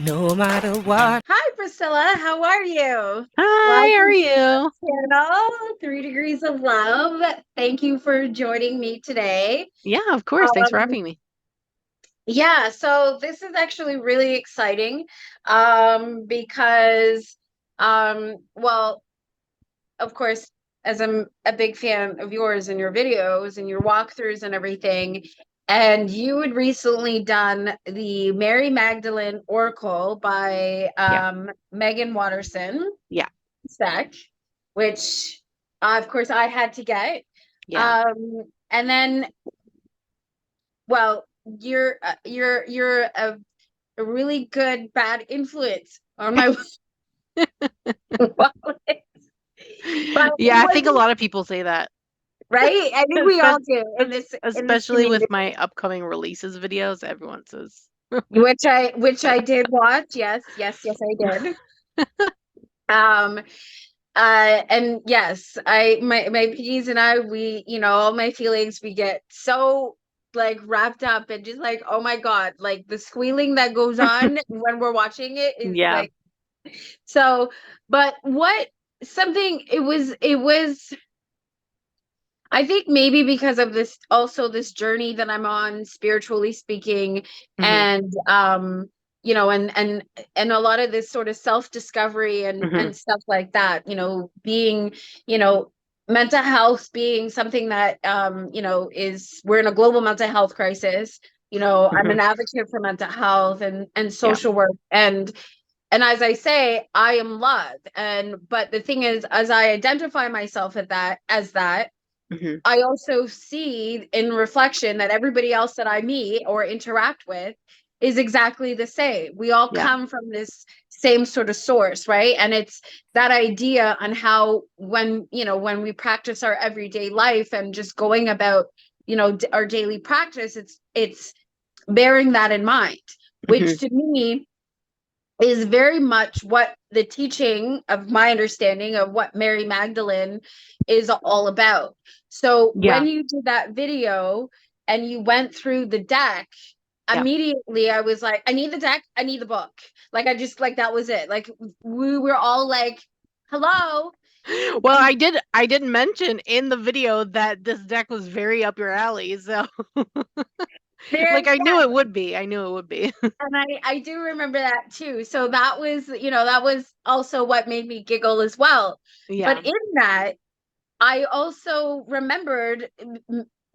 no matter what. Hi, Priscilla. How are you? Hi, how are Welcome to you? the channel, 3 Degrees of Love. Thank you for joining me today. Yeah, of course. Thanks for Um, having me. yeah, so this is actually really exciting because, well, of course, as I'm a big fan of yours and your videos and your walkthroughs and everything, and you had recently done the Mary Magdalene Oracle by Yeah, Megan Watterson yeah, deck, which of course I had to get. yeah. And then, well, you're a really good bad influence on my wallet. But it Yeah, I think a wasn't lot of people say that, right. I think we all Espe- do in this especially with community, my upcoming releases videos. Everyone says, which I did watch. Yes, I did. Um, and yes, my PDs and I, we, all my feelings, we get so like wrapped up and just like, oh my God, like the squealing that goes on when we're watching it is yeah, like so. But what something it was I think maybe because of this also this journey that I'm on spiritually speaking, hmm and and a lot of this sort of self-discovery hmm and stuff like that, being, you know mental health being something that is we're in a global mental health crisis. I'm hmm an advocate for mental health and yeah, social work, and as I say, I am love. But the thing is, as I identify myself as that, hmm I also see in reflection that everybody else that I meet or interact with is exactly the same. We all yeah, come from this same sort of source, right? And it's that idea on how when we practice our everyday life and just going about, our daily practice, it's bearing that in mind, hmm which to me is very much what the teaching of my understanding of what Mary Magdalene is all about. So yeah, when you did that video and you went through the deck, yeah. immediately I was like, I need the deck, I need the book. Like I just like that was it. Like we were all like, hello. Well, And I did mention in the video that this deck was very up your alley, so there, like I knew yeah, it would be. I knew it would be. and I do remember that too. So that was, that was also what made me giggle as well. But Yeah, in that, I also remembered,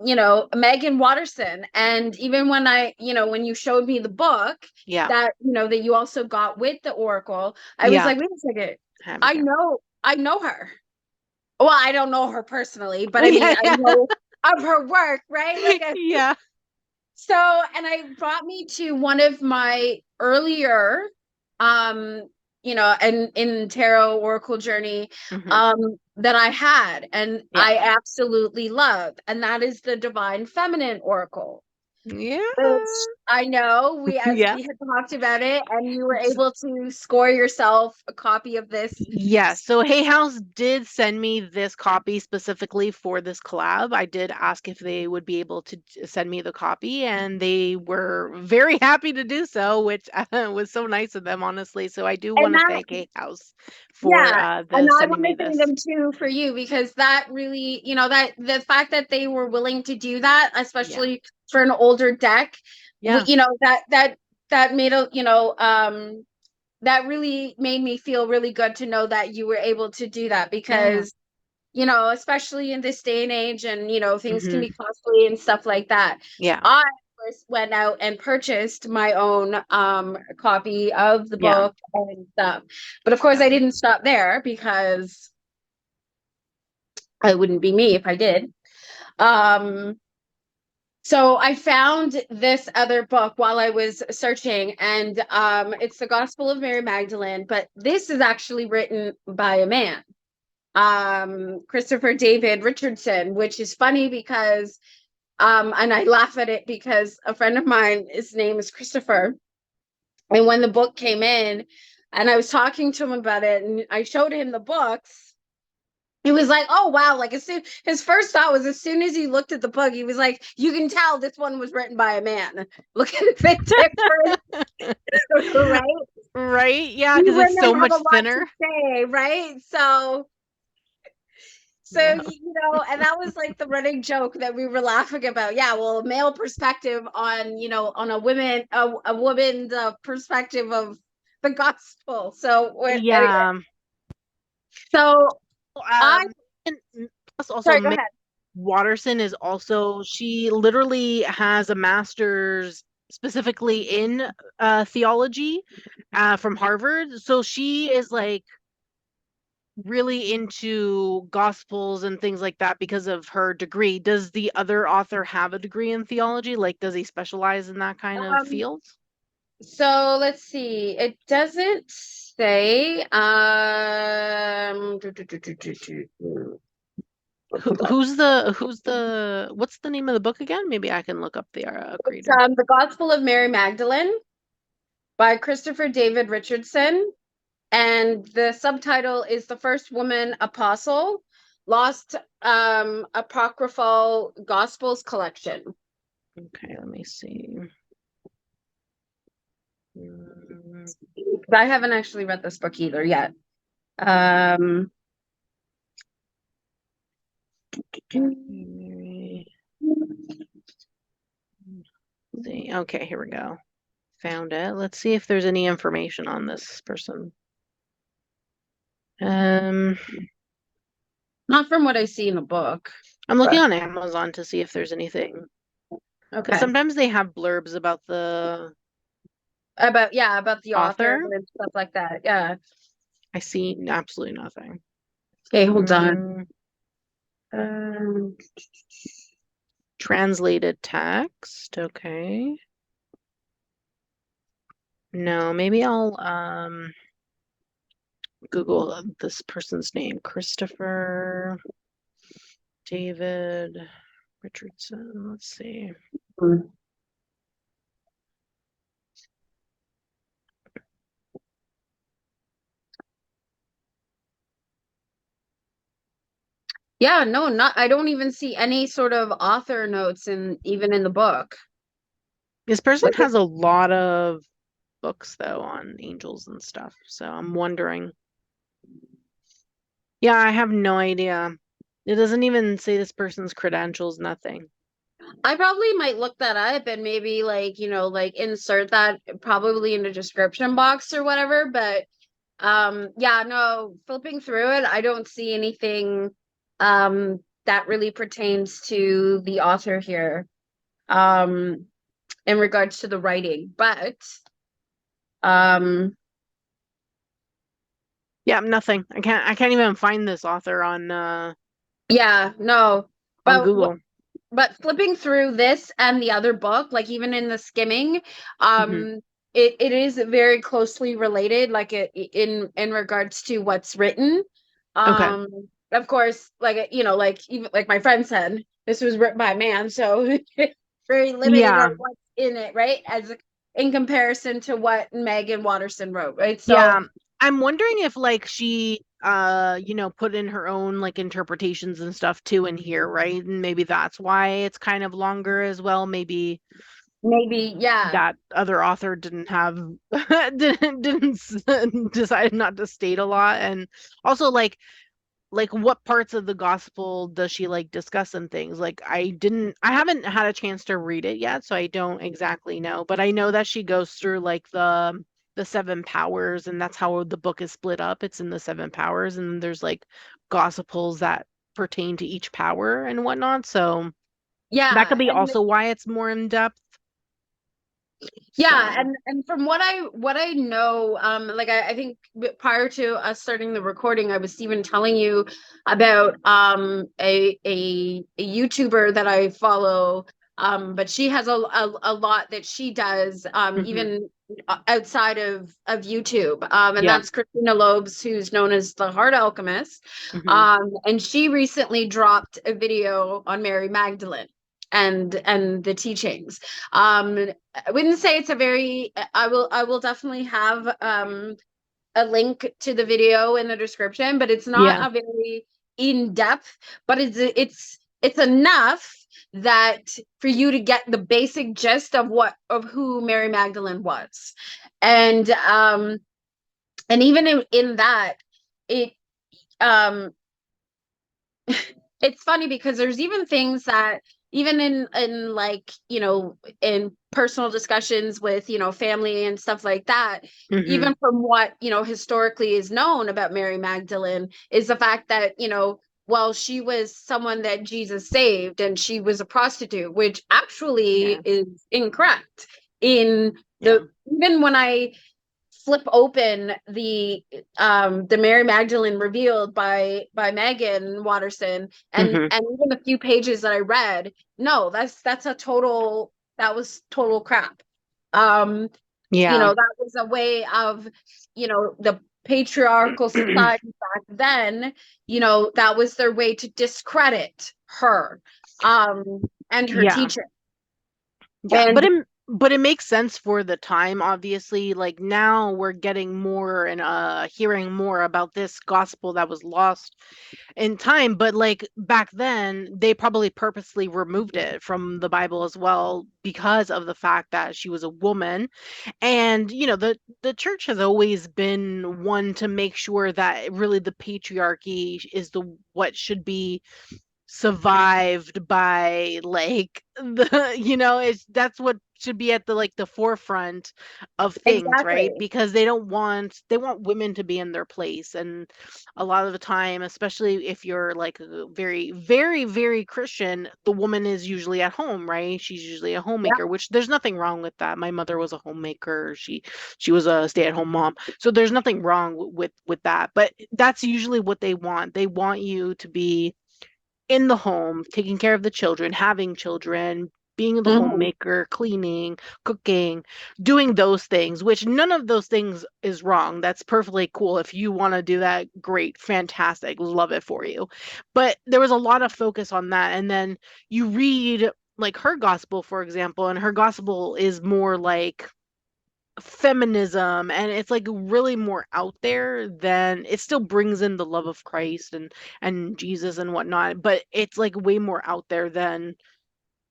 Megan Watterson. And even when when you showed me the book yeah, that, that you also got with the Oracle, I was yeah. like, wait a second. Have I you? know, I know her. Well, I don't know her personally, but I mean, Yeah, I yeah. know of her work, right? Yeah. So, and I brought me to one of my earlier, um, and in tarot oracle journey, hmm that I had, and Yeah. I absolutely love, and that is the Divine Feminine Oracle. Yeah. Which I know as Yeah. we had talked about it, and you were able to score yourself a copy of this. Yeah, so Hay House did send me this copy specifically for this collab. I did ask if they would be able to send me the copy, and they were very happy to do so, which was so nice of them, honestly. So I do And want to that thank Hay House for Yeah, and the I sending want me to thank this. them too for you, because that really, that the fact that they were willing to do that, Yeah. especially for an older deck, Yeah. that made that really made me feel really good to know that you were able to do that, Yeah. because especially in this day and age, and things can hmm be costly and stuff like that. Yeah. I first went out and purchased my own copy of the Yeah. book and stuff. But of course Yeah. I didn't stop there, because it wouldn't be me if I did. Um so I found this other book while I was searching, and it's the Gospel of Mary Magdalene, but this is actually written by a man, Christopher David Richardson, which is funny because and I laugh at it because a friend of mine, his name is Christopher, and when the book came in and I was talking to him about it and I showed him the books, he was like, oh wow, like as soon his first thought was, as soon as he looked at the book, he was like, you can tell this one was written by a man. Look at the difference. Right? Right? Yeah, We because it's women so have much a lot to thinner. say, right? So, Yeah. and that was like the running joke that we were laughing about. Yeah, well, a male perspective on, on a woman's perspective of the gospel. So, anyway, Yeah. so I, And plus also sorry, go ahead. Watterson is also, she literally has a master's specifically in theology from Harvard. So she is like really into gospels and things like that because of her degree. Does the other author have a degree in theology? Like, does he specialize in that kind of Um, field? so let's see. It doesn't say. What's the name of the book again? Maybe I can look up the It's creator. The Gospel of Mary Magdalene by Christopher David Richardson. And the subtitle is The First Woman Apostle, Lost Apocryphal Gospels Collection. Okay, let me see. Mm, I haven't actually read this book either yet. Um, see. Okay, here we go. Found it. Let's see if there's any information on this person. Um, not from what I see in the book, I'm looking but on Amazon to see if there's anything. Because okay. sometimes they have blurbs about the About the author author. and stuff like that. Yeah. I see absolutely nothing. Okay, hold on. Mm, Um, translated text. Okay. No, maybe I'll Google this person's name. Christopher David Richardson. Let's see. yeah, no, not I don't even see any sort of author notes even in the book. This person Like has a lot of books though on angels and stuff. So I'm wondering. Yeah, I have no idea. It doesn't even say this person's credentials, nothing. I probably might look that up and maybe like insert that probably in the description box or whatever, but yeah, no, flipping through it, I don't see anything that really pertains to the author here in regards to the writing. But um Yeah, nothing. I can't even find this author yeah, no. on But Google. but flipping through this and the other book, like even in the skimming, Hmm. it is very closely related, like in regards to what's written. Okay. Um, of course, like even like my friend said, this was written by a man, so very limited on Yeah. what's in it, right? As in comparison to what Megan Watterson wrote, right? So Yeah. I'm wondering if like she put in her own like interpretations and stuff too in here, right? And maybe that's why it's kind of longer as well. Maybe maybe, yeah, that other author didn't have decided not to state a lot. And also like what parts of the gospel does she like discuss and things? Like I haven't had a chance to read it yet, so I don't exactly know, but I know that she goes through like the seven powers, and that's how the book is split up. It's in the seven powers, and there's like gospels that pertain to each power and whatnot. So that could yeah, be and also why it's more in depth. yeah, So and from what I know, like I think prior to us starting the recording, I was even telling you about a YouTuber that I follow, but she has a lot that she does mhm. even outside of YouTube, and Yeah. that's Christina Lobes, who's known as the Heart Alchemist, Hmm. and she recently dropped a video on Mary Magdalene and the teachings. I wouldn't say it's a very I will definitely have a link to the video in the description, but it's not Yeah. a very in depth, but it's enough that for you to get the basic gist of who Mary Magdalene was. And even in that, it it's funny because there's even things that even in like, in personal discussions with, family and stuff like that, even from what, historically is known about Mary Magdalene, is the fact that, well, she was someone that Jesus saved and she was a prostitute, which actually is incorrect. Even when I flip open the Mary Magdalene revealed by Megan Watterson, and even the few pages that I read, no, that was total crap. That was a way of, the patriarchal society back then, that was their way to discredit her and her teaching. But it makes sense for the time, obviously. Like now we're getting more and hearing more about this gospel that was lost in time. But like back then, they probably purposely removed it from the Bible as well because of the fact that she was a woman. And the church has always been one to make sure that really the patriarchy is what should be survived by like that's what should be at the forefront of things, right? Because they want women to be in their place. And a lot of the time, especially if you're like a very very very Christian, the woman is usually at home, right? She's usually a homemaker, which there's nothing wrong with that. My mother was a homemaker. She was a stay-at-home mom, so there's nothing wrong with that. But that's usually what they want. They want you to be in the home, taking care of the children, having children, being the homemaker, cleaning, cooking, doing those things, which none of those things is wrong. That's perfectly cool. If you want to do that, great, fantastic, love it for you. But there was a lot of focus on that. And then you read like her gospel, for example, and her gospel is more like feminism, and it's like really more out there. Than it still brings in the love of Christ and Jesus and whatnot, but it's like way more out there than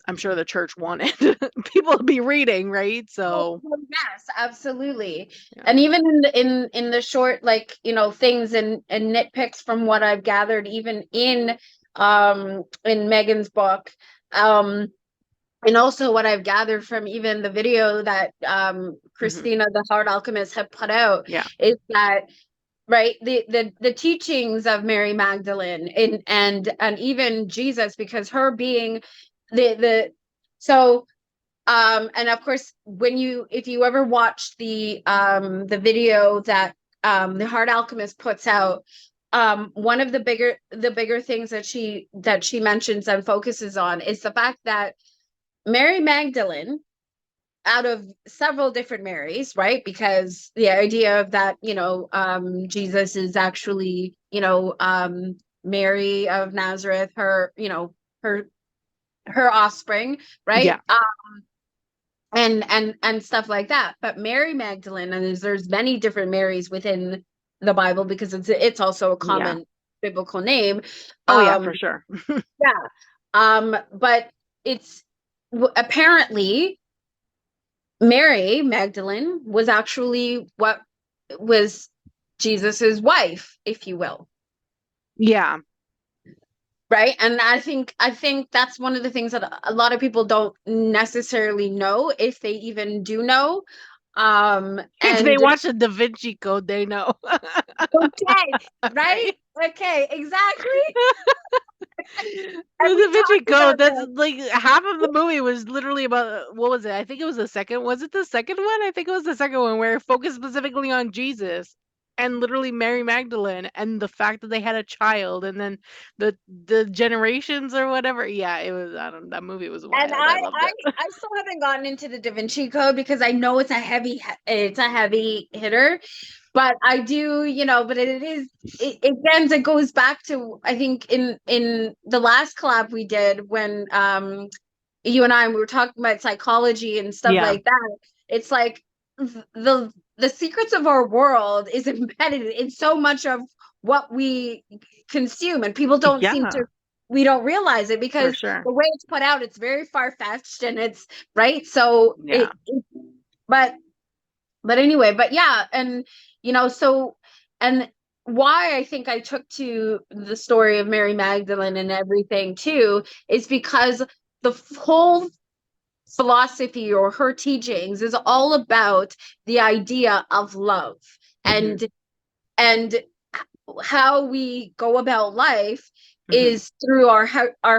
I'm sure the church wanted people to be reading, right? So yes, absolutely. And even in the short, like, things and nitpicks from what I've gathered, even in Megan's book, and also what I've gathered from even the video that Christina, the Heart Alchemist, had put out, is that, right, the teachings of Mary Magdalene and even Jesus, because her being and of course, if you ever watch the video that the Heart Alchemist puts out, one of the bigger things that she mentions and focuses on is the fact that Mary Magdalene, out of several different Marys, right? Because the idea of that, Jesus is actually, Mary of Nazareth, her, her offspring, right? And stuff like that. But Mary Magdalene, and there's many different Marys within the Bible, because it's also a common biblical name. For sure. But it's apparently Mary Magdalene was actually what was Jesus's wife, if you will. Yeah. Right. And I think that's one of the things that a lot of people don't necessarily know, if they even do know. If they watch the Da Vinci Code, they know. Okay, right? Okay, exactly. The Da Vinci Code, that's like half of the movie was literally about, what was it? I think it was the second. Was it the second one? I think it was the second one, where it focused specifically on Jesus and literally Mary Magdalene and the fact that they had a child, and then the generations or whatever. Yeah, it was. I don't know, that movie was wild. And I loved it. I still haven't gotten into the Da Vinci Code, because I know it's a heavy hitter. But I do, but again, it goes back to, I think, in the last collab we did, when you and we were talking about psychology and stuff like that. It's like the secrets of our world is embedded in so much of what we consume, and people don't seem to we don't realize it, For because sure. the way it's put out, it's very far-fetched, and it's right. So Yeah. but anyway, but yeah, and so, and why I think I took to the story of Mary Magdalene and everything too is because the whole philosophy, or her teachings, is all about the idea of love, Hmm. and how we go about life Hmm. is through our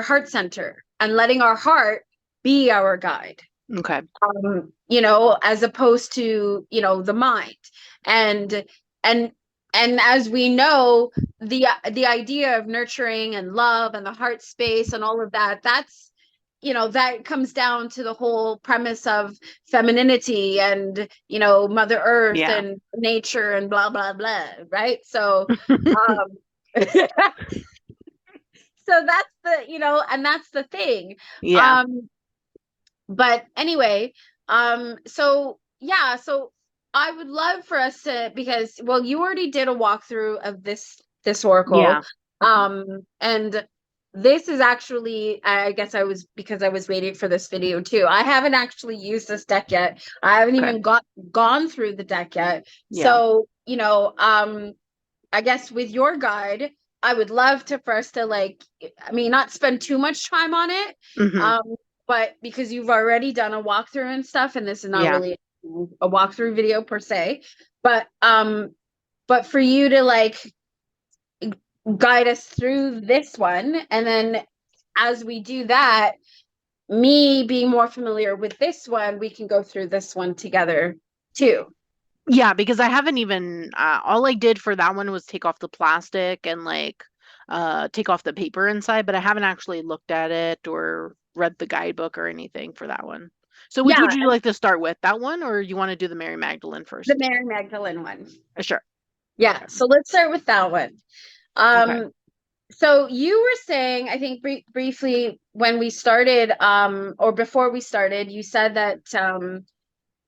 heart center, and letting our heart be our guide, Okay. as opposed to, the mind. And and as we know, the idea of nurturing and love and the heart space and all of that, that's, that comes down to the whole premise of femininity and, Mother Earth Yeah. and nature and blah blah blah, right? So um so that's the, and that's the thing. Yeah. um but anyway, so yeah, so I would love for us to, because, well, you already did a walkthrough of this oracle, Yeah. and this is actually, I guess, because I was waiting for this video too. I haven't actually used this deck yet. I haven't Okay. even gone through the deck yet. Yeah. So, I guess with your guide, I would love to first to, like, I mean, not spend too much time on it, Hmm. um, but because you've already done a walkthrough and stuff, and this is not Yeah. really a walkthrough video per se, but for you to, like, guide us through this one, and then as we do that, me being more familiar with this one, we can go through this one together too. Yeah, because I haven't even all I did for that one was take off the plastic and like take off the paper inside, but I haven't actually looked at it or read the guidebook or anything for that one. So which Yeah, would you like to start with? That one, or you want to do the Mary Magdalene the first? Mary Magdalene one. Sure. Yeah, Okay. so let's start with that one. Okay. Um, so you were saying, I think briefly when we started, or before we started, you said that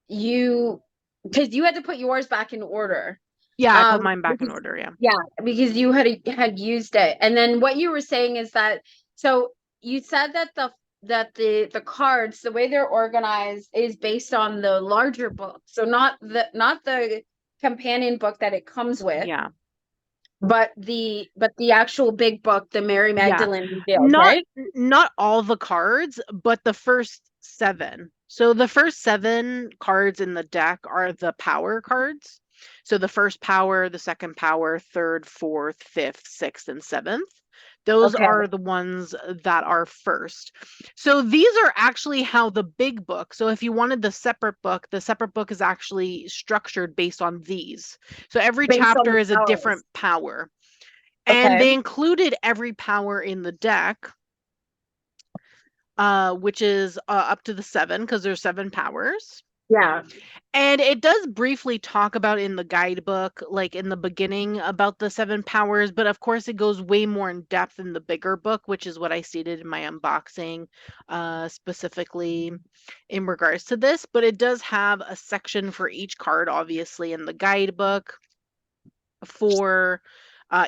you, because you had to put yours back in order. Yeah, I put mine back in Because, order, yeah. yeah, because you had used it, and then what you were saying is that, so you said that the cards, the way they're organized, is based on the larger book, so not the companion book that it comes with, Yeah. but the actual big book, the Mary Yeah. Magdalene Revealed, Not right? not all the cards, but the first seven. So the first seven cards in the deck are the power cards. So the first power, the second power, third, fourth, fifth, sixth, and seventh. Those Okay. are the ones that are first. So these are actually how the big book. So if you wanted the separate book is actually structured based on these. So every Based on the chapter is a powers. different power. And Okay. they included every power in the deck, which is up to the seven because there's seven powers. Yeah. And it does briefly talk about in the guidebook, like in the beginning, about the seven powers, but of course it goes way more in depth in the bigger book, which is what I stated in my unboxing, specifically in regards to this. But it does have a section for each card, obviously, in the guidebook for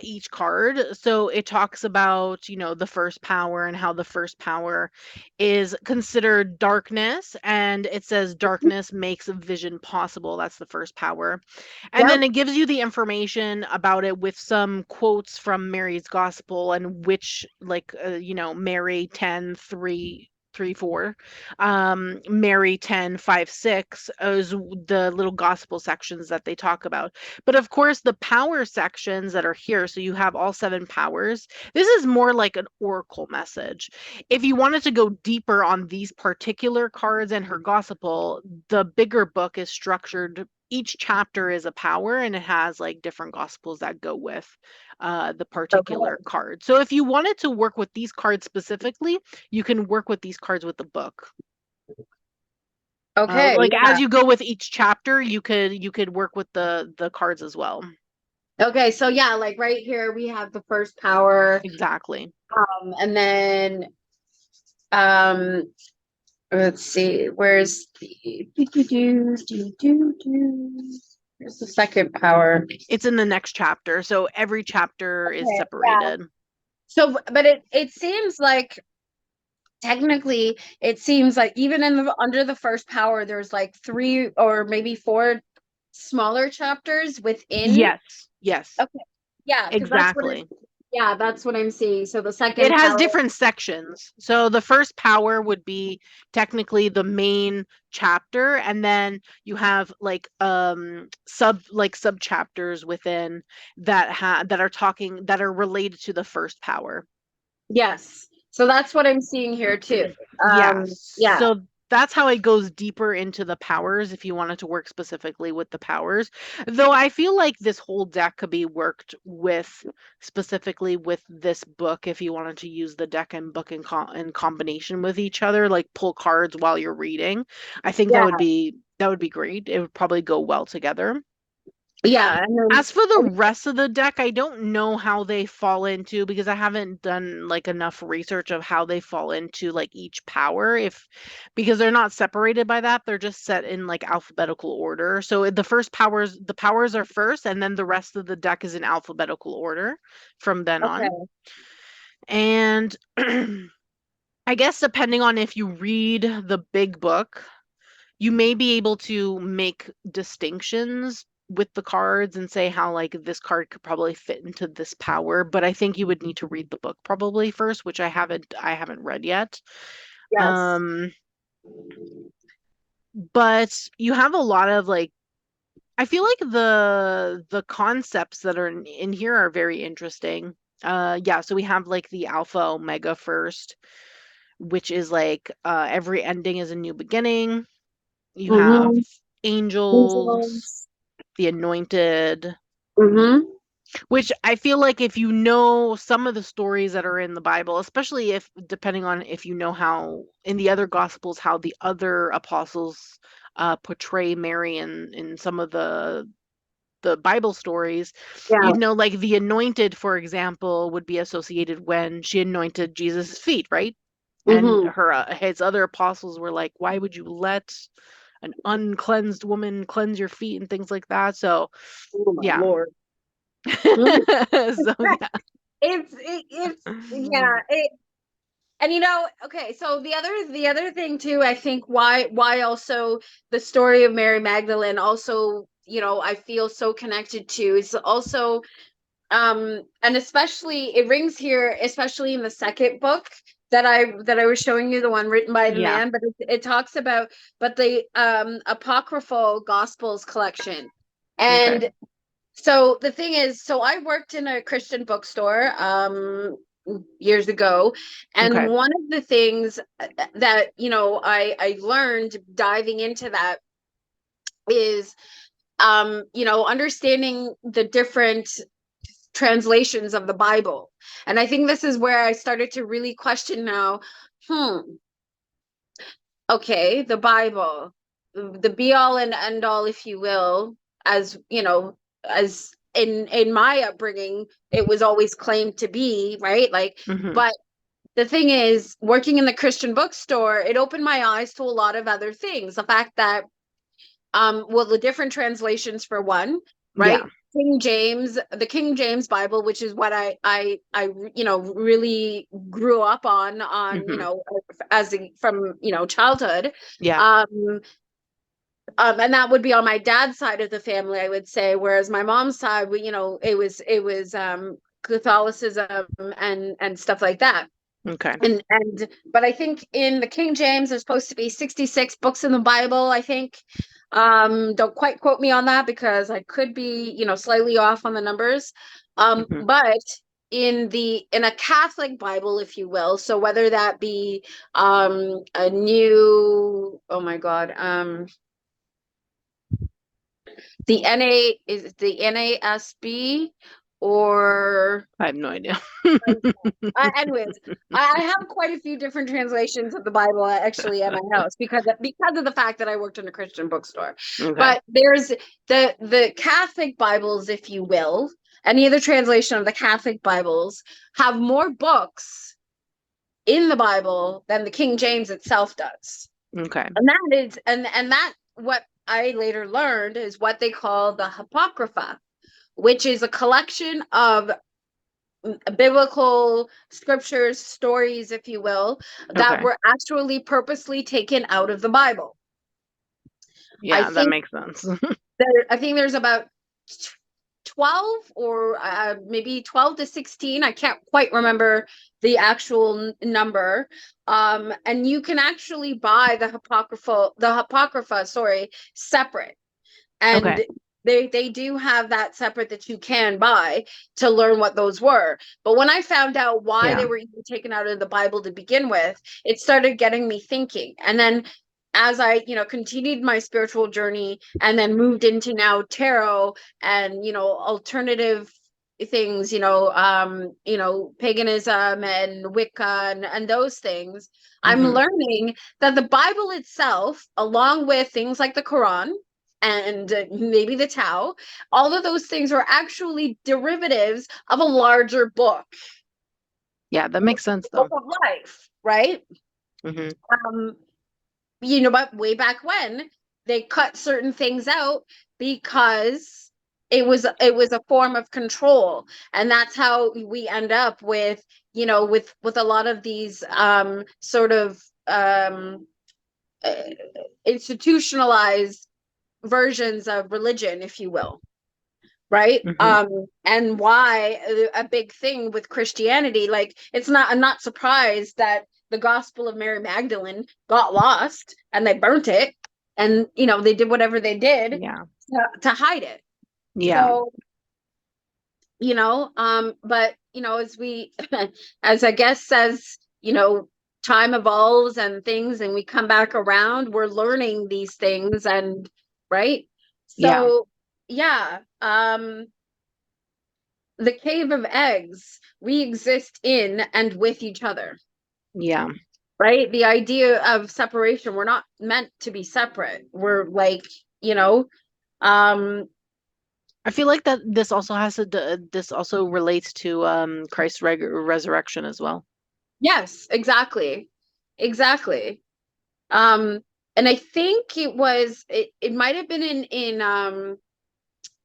each card. So it talks about, the first power and how the first power is considered darkness. And it says darkness makes vision possible. That's the first power. And Yep. then it gives you the information about it with some quotes from Mary's gospel and which, like, Mary 10:3. 3 4 Mary 10:5 6 is the little gospel sections that they talk about. But of course, the power sections that are here, so you have all seven powers. This is more like an oracle message. If you wanted to go deeper on these particular cards and her gospel, the bigger book is structured. Each chapter is a power and it has like different gospels that go with the particular Okay. card. So if you wanted to work with these cards specifically, you can work with these cards with the book. Okay. Like as you go with each chapter, you could work with the cards as well. Okay, so yeah, like right here we have the first power, Exactly. and then um let's see, where's the where's the second power? It's in the next chapter. So every chapter is Okay, yeah. separated. So, but it seems like technically, it seems like even in the under the first power, there's like 3 or maybe 4 smaller chapters within. Yes, Okay, yeah, because that's what it. exactly. Yeah, that's what I'm seeing. So the It second has power. different sections. So the first power would be technically the main chapter, and then you have like sub chapters within that are talking that are related to the first power. Yes. So that's what I'm seeing here too. Yeah, Yeah. so that's how it goes deeper into the powers if you wanted to work specifically with the powers. Though I feel like this whole deck could be worked with specifically with this book if you wanted to use the deck and book in combination with each other, like pull cards while you're reading. I think Yeah. that would be great. It would probably go well together. Yeah. And then, As for the rest of the deck, I don't know how they fall into because I haven't done like enough research of how they fall into like each power if because they're not separated by that, they're just set in like alphabetical order. So the powers are first and then the rest of the deck is in alphabetical order from then on. okay. And I guess depending on if you read the big book, you may be able to make distinctions with the cards and say how like this card could probably fit into this power, but I think you would need to read the book probably first, which I haven't read yet. Yes. Um but you have a lot of like I feel like the concepts that are in here are very interesting. Yeah, so we have like the alpha omega first, which is like every ending is a new beginning. You have Mm-hmm. angels, the anointed, Mm-hmm. which I feel like if you know some of the stories that are in the Bible, especially if depending on if you know how in the other gospels how the other apostles portray Mary in some of the Bible stories, Yeah. you'd know like the anointed, for example, would be associated when she anointed Jesus' feet, right? And Mm-hmm. his other apostles were like, why would you let an uncleansed woman cleanse your feet and things like that? So Oh my yeah. Lord. Mhm. So yeah. It's yeah, and okay, so the other thing too, I think why also the story of Mary Magdalene also, I feel so connected to is also and especially it rings here, especially in the second book that I was showing you, the one written by the Yeah. man, but it talks about but the apocryphal gospels collection. Okay. And so the thing is, so I worked in a Christian bookstore years ago, and Okay. one of the things that I learned diving into that is understanding the different translations of the Bible. And I think this is where I started to really question now, hmm, okay, the Bible, the be all and end all, if you will, as as in my upbringing, it was always claimed to be, right? Like, Hmm. but the thing is, working in the Christian bookstore, it opened my eyes to a lot of other things. The fact that well, the different translations for one, right? Yeah. The King James Bible, which is what I really grew up on Hmm. from childhood. Yeah. um and that would be on my dad's side of the family, I would say, whereas my mom's side, it was Catholicism and stuff like that. Okay. And but I think in the King James there's supposed to be 66 books in the Bible, I think. Don't quite quote me on that because I could be, slightly off on the numbers. Hmm. But in a Catholic Bible, if you will, so whether that be a new, oh my God, the NASB, or I have no idea. anyways, I have quite a few different translations of the Bible actually at my house because of the fact that I worked in a Christian bookstore. Okay. But there's the Catholic Bibles, if you will. Any other translation of the Catholic Bibles have more books in the Bible than the King James itself does. Okay. And that is and that what I later learned is what they call the Apocrypha, which is a collection of biblical scriptures, stories, if you will, that Okay. were actually purposely taken out of the Bible. I Yeah, that think makes sense. I think there's about 12 or maybe 12 to 16. I can't quite remember the actual number. And you can actually buy the Apocrypha, sorry, separate. Okay. And they do have that separate that you can buy to learn what those were. But when I found out why Yeah. they were even taken out of the Bible to begin with, it started getting me thinking. And then as I, continued my spiritual journey and then moved into now tarot and, alternative things, paganism and Wicca and those things, I'm Hmm. learning that the Bible itself, along with things like the Quran and maybe the Tao, all of those things are actually derivatives of a larger book, Yeah, that the makes sense book though. of life, right? Hmm. Um, but way back when they cut certain things out because it was a form of control, and that's how we end up with with a lot of these sort of uh, institutionalized versions of religion, if you will, right? Hmm. And why a big thing with Christianity, like I'm not surprised that the Gospel of Mary Magdalene got lost and they burnt it, and they did whatever they did Yeah. to hide it. Yeah. So but as we as I guess says, time evolves and things, and we come back around, we're learning these things, and right. Yeah. So yeah, the cave of eggs, we exist in and with each other, Yeah. right? The idea of separation, we're not meant to be separate. We're like, you know, um, I feel like that this also this also relates to Christ's resurrection as well. yes, exactly. Exactly. Um, and I think it might have been in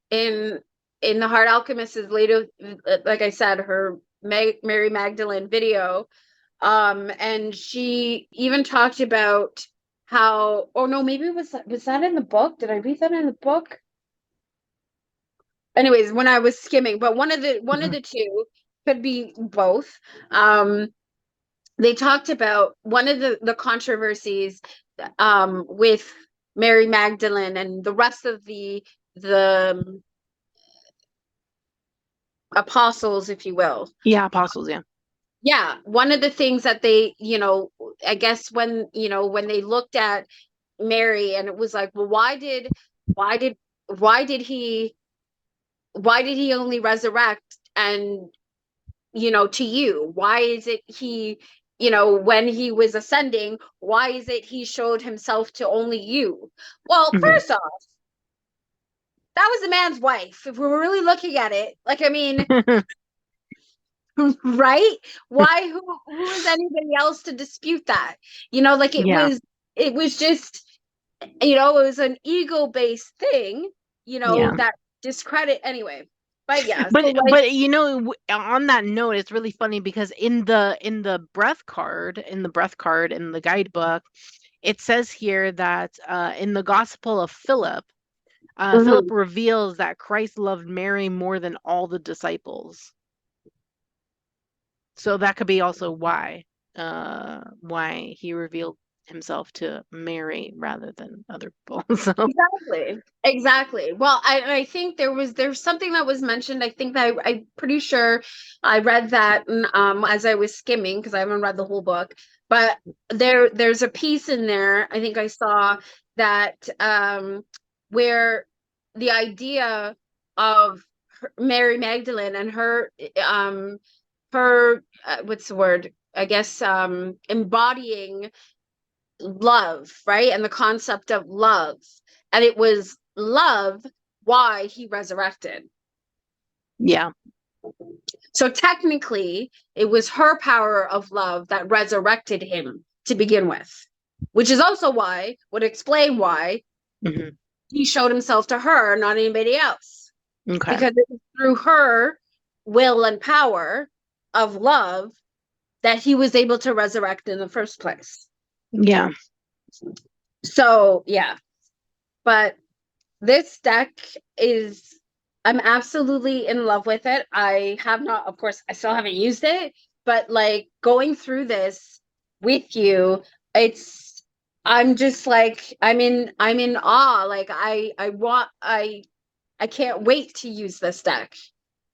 in the Heart Alchemist's later, like I said, her Mary Magdalene video. And she even talked about how, oh no, maybe was that in the book? Did I read that in the book? Anyways, when I was skimming, but one of Mhm. the two, could be both. Um, they talked about one of the controversies with Mary Magdalene and the rest of the apostles, if you will. Yeah, apostles, yeah. Yeah, one of the things that they, I guess when they looked at Mary, and it was like, well, why did why did he why did he only resurrect, and to you? Why is it he, when he was ascending, why is it he showed himself to only you? Well, Hmm. first off, that was the man's wife. If we were really looking at it, like, I mean, right? Why, who is anybody else to dispute that? Like, Yeah. it was just, it was an ego-based thing, Yeah. that discredit anyway. But yeah, But so like, but on that note, it's really funny because in the breath card in the guidebook, it says here that in the Gospel of Philip, Philip mhm. reveals that Christ loved Mary more than all the disciples. So that could be also why he revealed himself to Mary rather than other people. So Exactly. Well, I think there's something that was mentioned. I think that I'm pretty sure I read that as I was skimming, because I haven't read the whole book. But there's a piece in there, I think I saw, that where the idea of Mary Magdalene and her what's the word? I guess embodying love, right? And the concept of love. And it was love why he resurrected. yeah, So technically, it was her power of love that resurrected him to begin with, which is also why, would explain why hmm he showed himself to her, not anybody else. okay, Because it was through her. will and power of love that he was able to resurrect in the first place. Yeah. So yeah, but this deck is, I'm absolutely in love with it. I have not, of course, I still haven't used it, but like going through this with you, it's, I'm just like, I'm in awe. Like I can't wait to use this deck.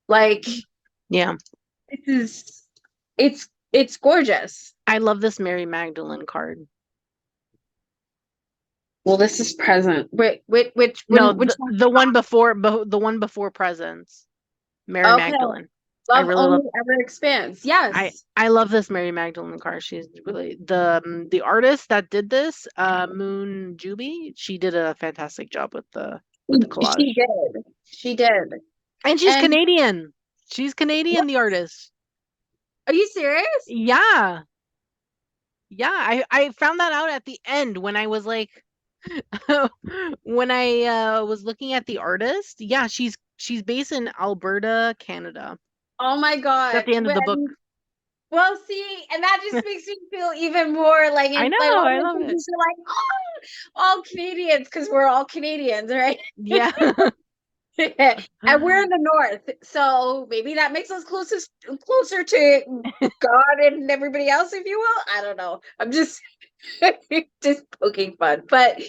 Like Yeah. this is, it's gorgeous. I love this Mary Magdalene card. Well, this is present. Which No, which one? the one before the one before Presents. Mary Okay, Magdalene. I love really love. only ever expands. Yes. I love this Mary Magdalene card. She's really the artist that did this, Moon Juby. She did a fantastic job with the She collage. did. She did. And she's And Canadian. She's Canadian, what? the artist. Are you serious? Yeah. Yeah, I found that out at the end when I was like when I was looking at the artist. Yeah, she's based in Alberta, Canada. Oh my It's at God. the end of the book. Well, see, and that just makes me feel even more like I in my know, one I love it. are like, oh, all Canadians, because we're all Canadians, right? Yeah. And we're in the north, so maybe that makes us closer to God and everybody else, if you will. I don't know. I'm just just poking fun, but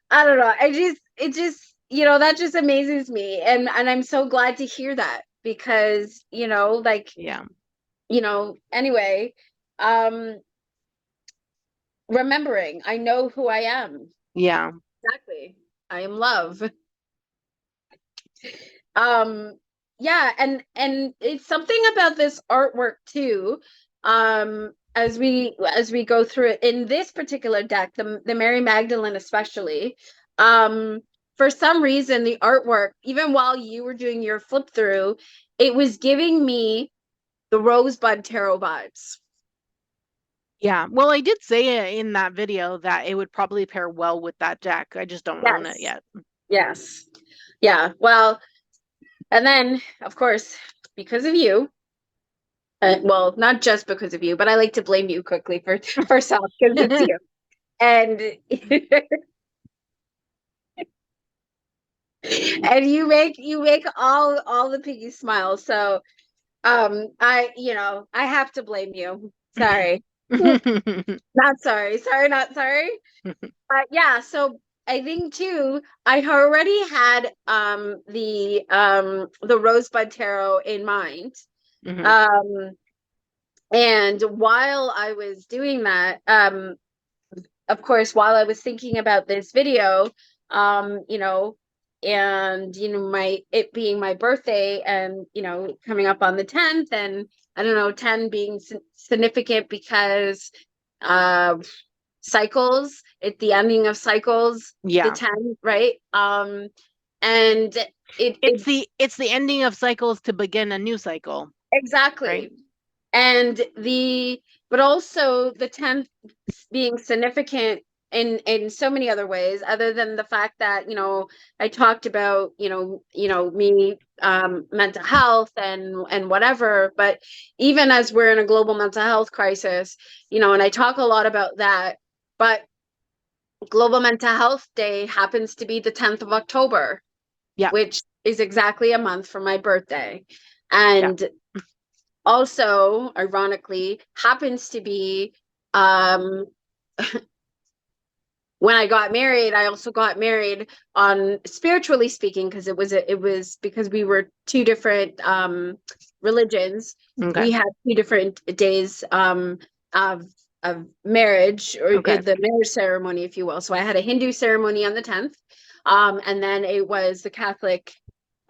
I don't know. It just that just amazes me, and I'm so glad to hear that because like Yeah. anyway, um, remembering I know who I am. Yeah. Exactly. I am love. um yeah, and it's something about this artwork too, as we go through it in this particular deck, the Mary Magdalene especially, um for some reason the artwork, even while you were doing your flip through, it was giving me the Rosebud Tarot vibes. Yeah. Well, I did say in that video that it would probably pair well with that deck. I just don't own it Yes. yet. Yes. Yeah, well, and then of course, because of you, well, not just because of you, but I like to blame you quickly for self because it's you. And and you make all the piggies smile. So I have to blame you. Sorry. Not sorry. Sorry, not sorry. Yeah, so I think too, I already had the Rosebud Tarot in mind. Mhm. Um and while I was doing that, of course, while I was thinking about this video, and my it being my birthday, and coming up on the 10th, and I don't know, 10 being significant because cycles, at the ending of cycles, the Yeah. 10, right? And It's it's the ending of cycles to begin a new cycle, right? exactly. And but also the 10th being significant in so many other ways, other than the fact that I talked about me, mental health and whatever. But even as we're in a global mental health crisis, and I talk a lot about that, but Global Mental Health Day happens to be the 10th of October, Yeah. which is exactly a month from my birthday. Yeah. And also, ironically, happens to be, um, when I got married. I also got married on, spiritually speaking, because it was because we were two different religions. Okay. We had two different days of marriage, or Okay. the marriage ceremony, if you will. So I had a Hindu ceremony on the 10th, and then it was the Catholic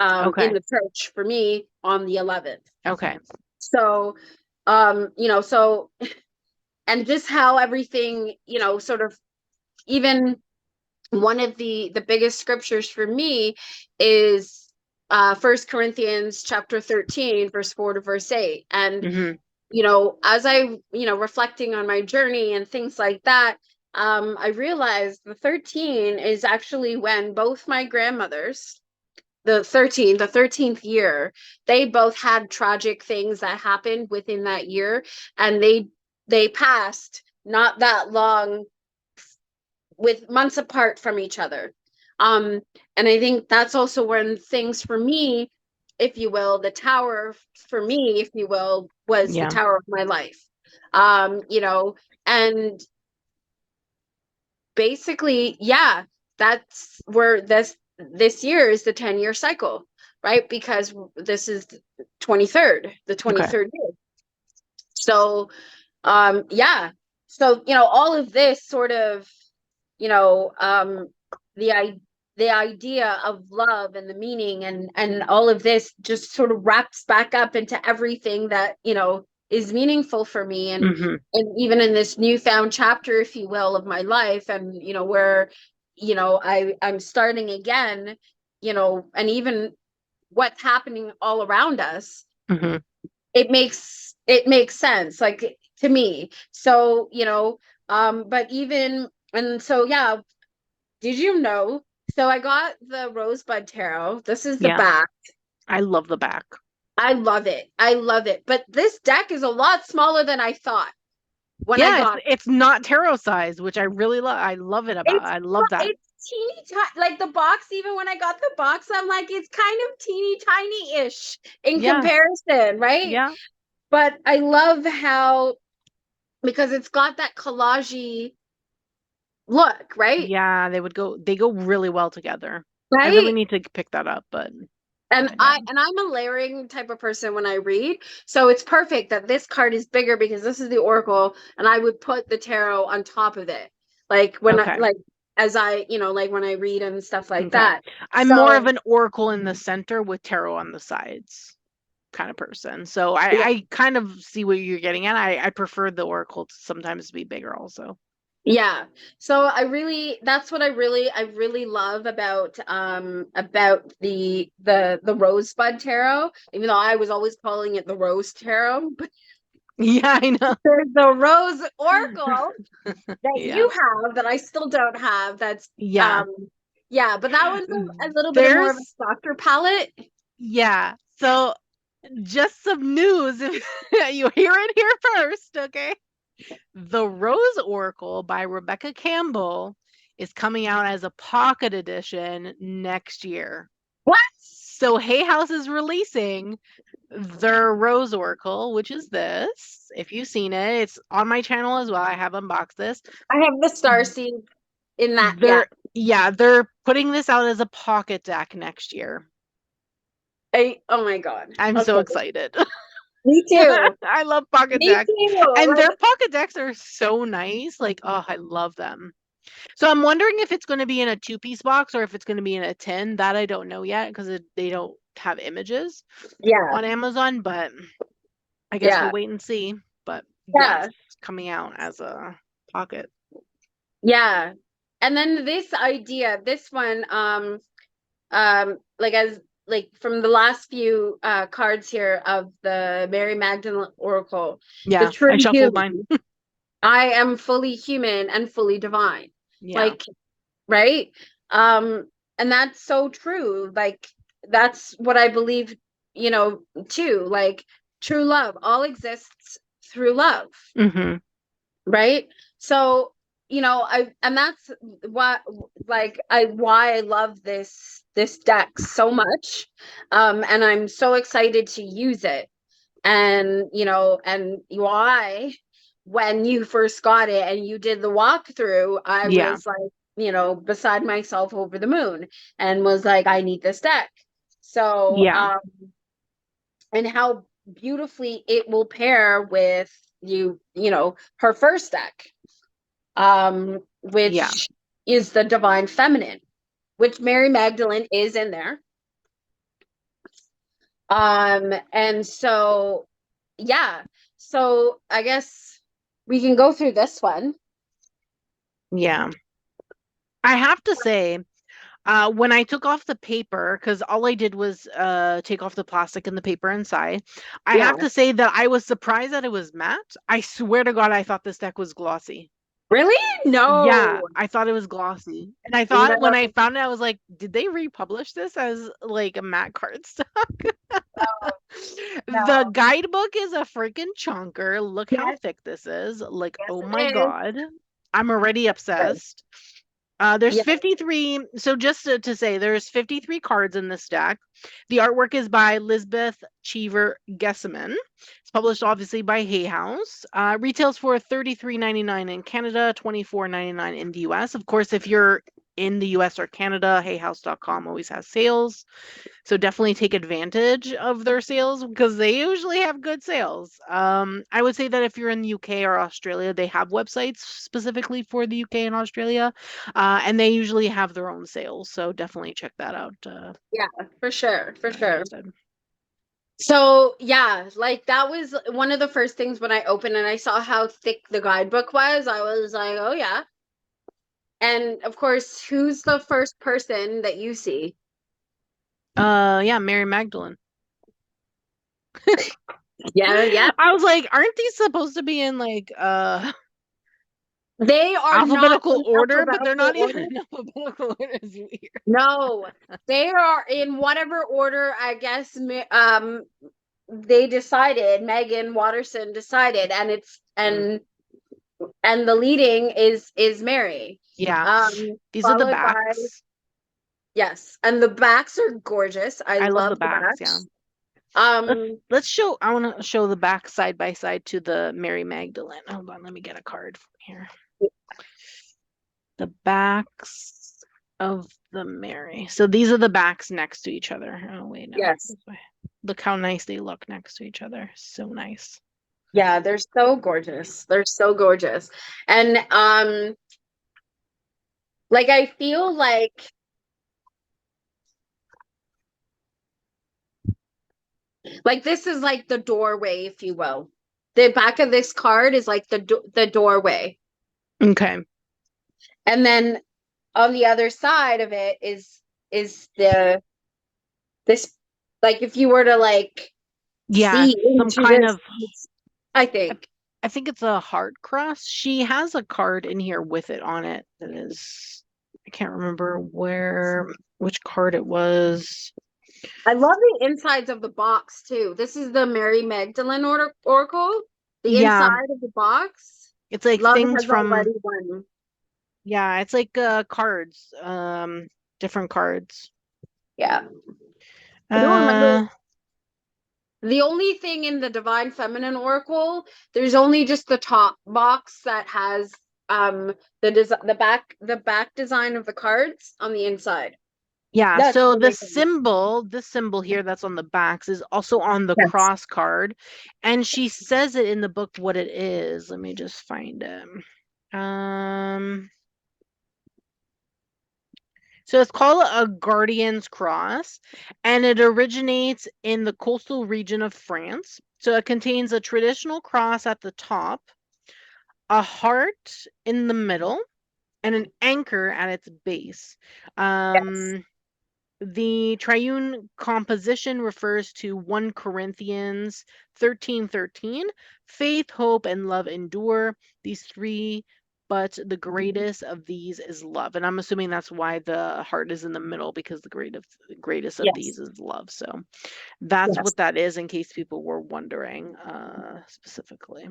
Okay. in the church for me on the 11th. Okay. So so, and just how everything, sort of, even one of the biggest scriptures for me is 1 Corinthians chapter 13 verse 4 to verse 8. And Mhm. as I reflecting on my journey and things like that, I realized the 13 is actually when both my grandmothers the 13th year, they both had tragic things that happened within that year, and they passed not that long, with months apart from each other. And I think that's also when things for me, if you will, the tower for me, if you will, was the Yeah. tower of my life. You know, and basically, yeah, that's where this year is the 10-year cycle, right? Because this is the 23rd year. So, yeah. So, all of this sort of, you know, the the idea of love and the meaning and all of this just sort of wraps back up into everything that, is meaningful for me. And even in this newfound chapter, if you will, of my life, and, where, I'm starting again, and even what's happening all around us, it makes sense, like, to me. So, but even, and so, yeah, did you know? So I got the Rosebud Tarot. This is the Yeah. back. I love the back. I love it. I love it. But this deck is a lot smaller than I thought when I Yeah, got it. it's not tarot size, which I really love. I love it about. I love that. It's teeny tiny. Like the box, even when I got the box, I'm like, it's kind of teeny tiny-ish in Yeah. comparison, right? Yeah. But I love how, because it's got that collagey look, right? Yeah, they go really well together. I really Right? need to pick that up, but And yeah. I'm a layering type of person when I read. So it's perfect that this card is bigger because this is the Oracle, and I would put the tarot on top of it. Like when I Okay. like as I, like when I read and stuff like Okay. that. I'm more of So an oracle in the center with tarot on the sides kind of person. So yeah, I kind of see what you're getting at. I prefer the oracle to sometimes be bigger also. yeah. So that's what I really love about the Rosebud Tarot, even though I was always calling it the Rose Tarot. But Yeah, I know. there's the Rose Oracle that Yeah. you have that I still don't have. That's Yeah. yeah, but that one's a little bit more of a There's softer palette. yeah. So just some news if you hear it here first, okay? The Rose Oracle by Rebecca Campbell is coming out as a pocket edition next year. What? So Hay House is releasing their Rose Oracle, which is this. If you've seen it, it's on my channel as well. I have unboxed this. I have the Starseed in that. Yeah. They're putting this out as a pocket deck next year. Oh my God. I'm so Okay. excited. Me too. I love pocket Me decks. too. And their Like, pocket decks are so nice. Like, oh, I love them. So I'm wondering if it's going to be in a two-piece box or if it's going to be in a tin. That I don't know yet because they don't have images yeah. on Amazon, but I guess we'll Yeah. wait and see. But yes, Yeah. it's coming out as a pocket. Yeah. And then this idea, this one, like, as like from the last few cards here of the Mary Magdalene Oracle, the Yeah, true I shuffled mine. human. I am fully human and fully divine. Yeah. Like, right? And that's so true. Like, that's what I believe, too. Like, true love all exists through love, Mm-hmm. right? So, and that's what, like, why I love this deck so much. And I'm so excited to use it. And, and why, when you first got it and you did the walkthrough, I Yeah. was like, beside myself over the moon, and was like, I need this deck. So, Yeah. and how beautifully it will pair with her first deck, which Yeah. is the Divine Feminine, which Mary Magdalene is in there. And so, yeah. So I guess we can go through this one. Yeah. I have to say, when I took off the paper, because all I did was take off the plastic and the paper inside, I Yeah. have to say that I was surprised that it was matte. I swear to God, I thought this deck was glossy. Really? Yeah, No. I thought it was glossy. And I thought when No. I found it, I was like, did they republish this as like a matte cardstock? The No. guidebook is a freaking chunker. Look how Yes, thick this is. Like, yes, oh my it is. God. I'm already obsessed. There's Yeah. 53. So just to say, there's 53 cards in this deck. The artwork is by Lisbeth Cheever Gesseman. It's published obviously by Hay House. Retails for $33.99 in Canada, $24.99 in the US. Of course, if you're in the US or Canada, hayhouse.com always has sales. So definitely take advantage of their sales because they usually have good sales. I would say that if you're in the UK or Australia, they have websites specifically for the UK and Australia, and they usually have their own sales. So definitely check that out Yeah, for sure, for if you're sure. interested. So yeah, like that was one of the first things when I opened and I saw how thick the guidebook was. I was like, oh yeah. And of course, who's the first person that you see? Yeah, Mary Magdalene. Yeah, yeah. I was like, aren't these supposed to be in like They are not alphabetical in order? But they're alphabetical not order. even in alphabetical order. It's weird. No, they are in whatever order, I guess, they decided, Megan Watterson decided, and it's Mm. and the leading is Mary. Yeah, these are the Followed by, backs. yes, and the backs are gorgeous. I I love the love the backs. Yeah. backs. Let's Um, let's show. I want to show the back side by side to the Mary Magdalene. Hold on, let me get a card from here. The backs of the Mary. So these are the backs next to each other. Oh wait, no. yes. This way. Look how nice they look next to each other. So nice. Yeah, they're so gorgeous. They're so gorgeous. And like I feel like this is like the doorway, if you will. The back of this card is like the doorway. Okay. And then on the other side of it is the this, like if you were to like Yeah, see some into kind this, of. I I, think. I think it's a heart cross. She has a card in here with it on it that is. I can't remember which card it was. I love the insides of the box too. This is the Mary Magdalene Oracle. The Yeah, inside of the box. it's like Love things has from. already won. Yeah, it's like cards, different cards. Yeah. I don't remember. Uh, The only thing in the Divine Feminine Oracle, there's only just the top box that has the back design of the cards on the inside. yeah, That's so the only thing. this symbol here that's on the backs is also on the Yes. cross card, and she says it in the book what it is. Let me just find it. Um, so it's called a Guardian's Cross, and it originates in the coastal region of France. So it contains a traditional cross at the top, a heart in the middle, and an anchor at its base. Yes. The triune composition refers to 1 Corinthians 13:13. Faith, hope, and love endure. These three, but the greatest of these is love. And I'm assuming that's why the heart is in the middle, because the greatest of Yes. these is love. So that's Yes. what that is, in case people were wondering specifically.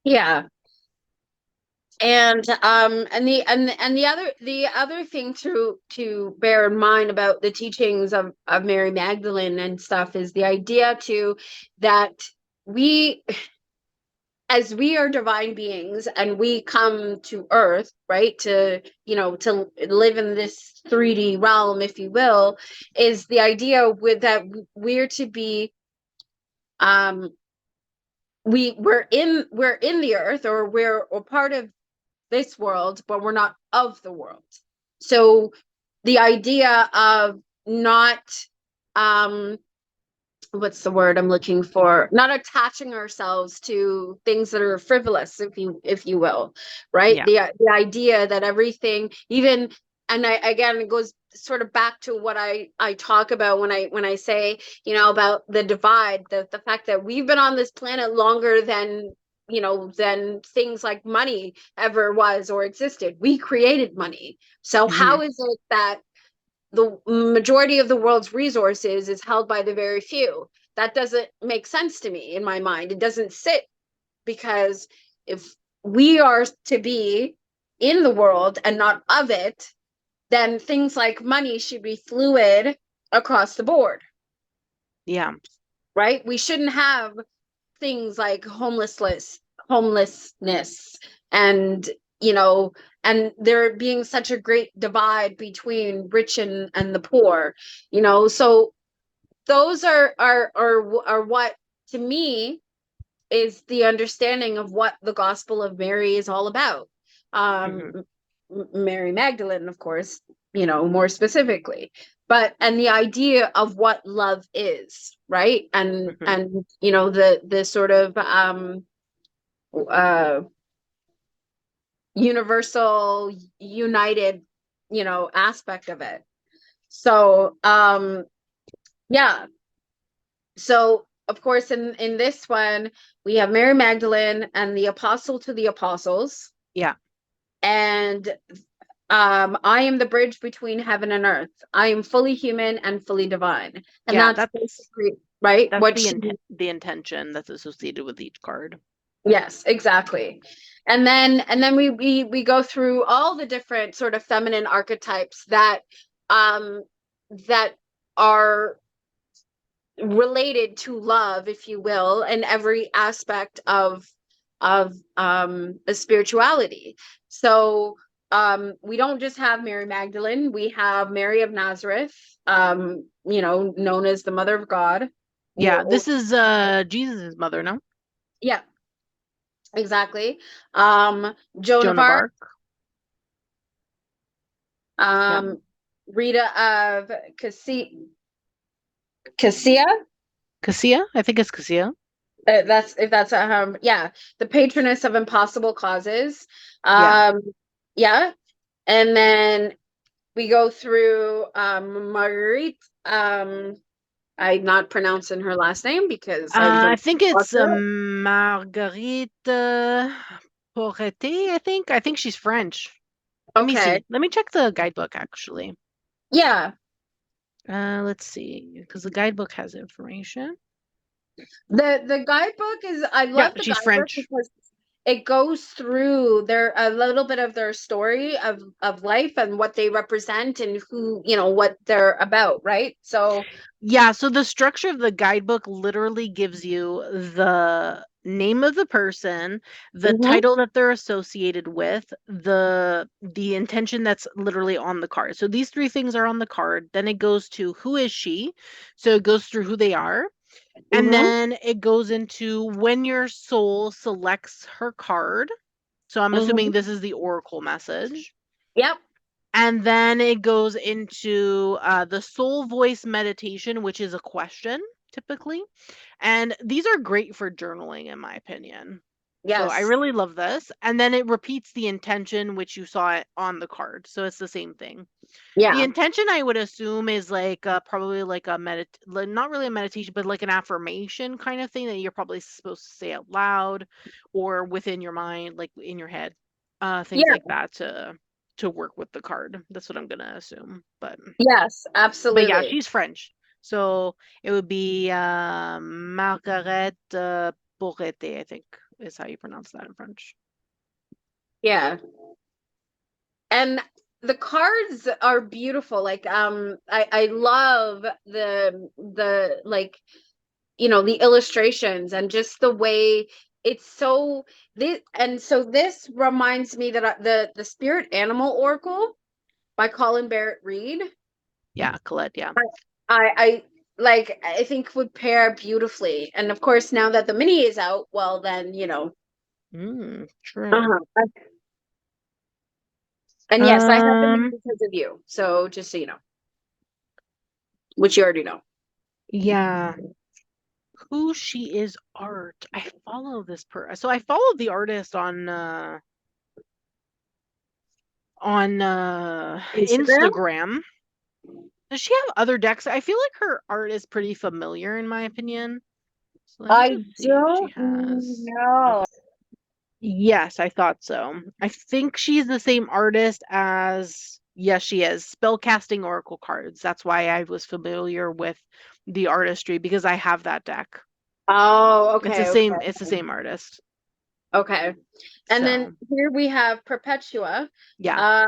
Yeah. And the other thing to bear in mind about the teachings of Mary Magdalene and stuff is the idea too that we, as we are divine beings and we come to earth, right, to to live in this 3D realm, if you will, is the idea with that we're to be um we're in the earth, or we're or part of this world, but we're not of the world. So the idea of not um what's the word I'm looking for, not attaching ourselves to things that are frivolous, if you will, right? Yeah. The idea that everything, even, and I, again, it goes sort of back to what I talk about when I say, about the divide, the fact that we've been on this planet longer than things like money ever was or existed. We created money. So how is it that the majority of the world's resources is held by the very few? That doesn't make sense to me in my mind. It doesn't sit, because if we are to be in the world and not of it, then things like money should be fluid across the board. Yeah. Right? We shouldn't have things like homelessness, and and there being such a great divide between rich and the poor. So those are what, to me, is the understanding of what the Gospel of Mary is all about. Mary Magdalene, of course, more specifically, and the idea of what love is, right? And the sort of uh universal, united, aspect of it. So yeah. So of course, in this one, we have Mary Magdalene and the apostle to the apostles. Yeah. And I am the bridge between heaven and earth. I am fully human and fully divine. And Yeah, that's basically, right, that's what the intention that's associated with each card. Yes, exactly. And then we go through all the different sort of feminine archetypes that that are related to love, if you will, in every aspect of a spirituality. So we don't just have Mary Magdalene, we have Mary of Nazareth, known as the Mother of God. Yeah, this is Jesus' mother, no? Yeah, exactly. Joan of Joan of Arc, Arc. Yeah. Rita of Cassia. Cassia? I think it's Cassia. That's if that's yeah, the patroness of impossible causes. Yeah. Yeah, and then we go through Marguerite. I'm not pronouncing her last name because I I don't think it's her. Marguerite Porrette, I think. I think she's French. Let me Okay. see. Let me check the guidebook, actually. Yeah. Let's see, because the guidebook has information. The guidebook is, I Yeah, love the she's guidebook French. because it goes through their a little bit of their story of life and what they represent and who, what they're about, right? So Yeah, so the structure of the guidebook literally gives you the name of the person, the mhm, title that they're associated with, the intention that's literally on the card. So these three things are on the card. Then it goes to who is she? So it goes through who they are. And mhm, then it goes into when your soul selects her card. So I'm assuming mhm. this is the oracle message. Yep. And then it goes into the soul voice meditation, which is a question typically. And these are great for journaling, in my opinion. So I Yes. really love this. And then it repeats the intention, which you saw it on the card. So it's the same thing. The Yeah. intention, I would assume, is like probably like not really a meditation, but like an affirmation kind of thing that you're probably supposed to say out loud or within your mind, like in your head, things like Yeah. that to work with the card. That's what I'm gonna assume. Yes, But yeah, absolutely. she's French, so it would be Margaret Porrette, I think is how you pronounce that in French. Yeah. And the cards are beautiful. Like I love the like, the illustrations and just the way it's so this. And so this reminds me that the Spirit Animal Oracle by Colin Barrett Reed, Yeah, Colette. Yeah. I like, I think would pair beautifully. And of course, now that the mini is out, well then, True. uh-huh. And yes, I have the mini Um. because of you. So just so you know, which you already know. Yeah. Who she is art. I follow this so I follow the artist on Instagram. Instagram. Does she have other decks? I feel like her art is pretty familiar in my opinion. So let me I just see if she don't has know. Yes, I thought so. I think she's the same artist as, yes, she is. Spellcasting Oracle cards. That's why I was familiar with the artistry because I have that deck. Oh, It's the okay, okay, same, it's the same artist. okay. And then So, here we have Perpetua, yeah,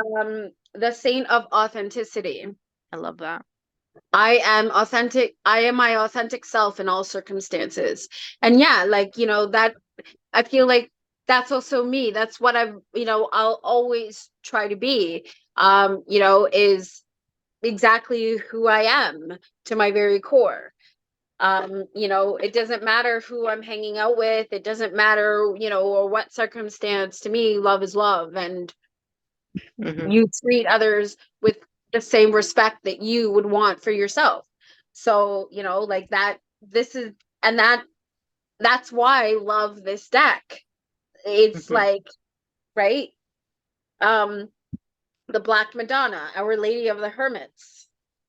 the Saint of Authenticity. I love that. I am authentic. I am my authentic self in all circumstances. And yeah, like, that I feel like that's also me. That's what I'll always try to be, is exactly who I am to my very core. It doesn't matter who I'm hanging out with. It doesn't matter, or what circumstance. To me, love is love. And Hmm. you treat others with the same respect that you would want for yourself. So, like that, this is, and that's why I love this deck. It's Hmm. like, right? Um, the Black Madonna, Our Lady of the Hermits.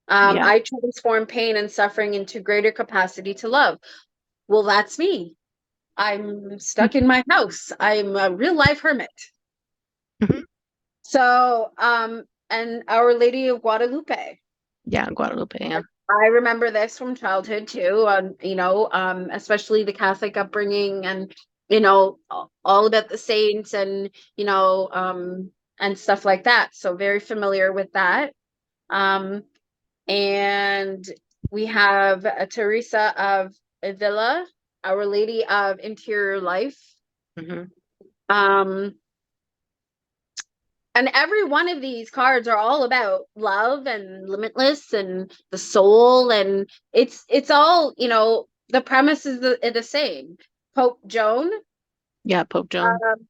Yeah. I transform pain and suffering into greater capacity to love. Well, that's me. I'm stuck in my house. I'm a real life hermit. Mhm. So, and Our Lady of Guadalupe. Yeah, Guadalupe. Yeah. I remember this from childhood too, especially the Catholic upbringing and, all about the saints and, and stuff like that. So very familiar with that. Um, and we have a Teresa of Avila, Our Lady of Interior Life. Hmm. Um, and every one of these cards are all about love and limitless and the soul, and it's all, the premise is the same. Pope Joan, Yeah, Pope Joan. um,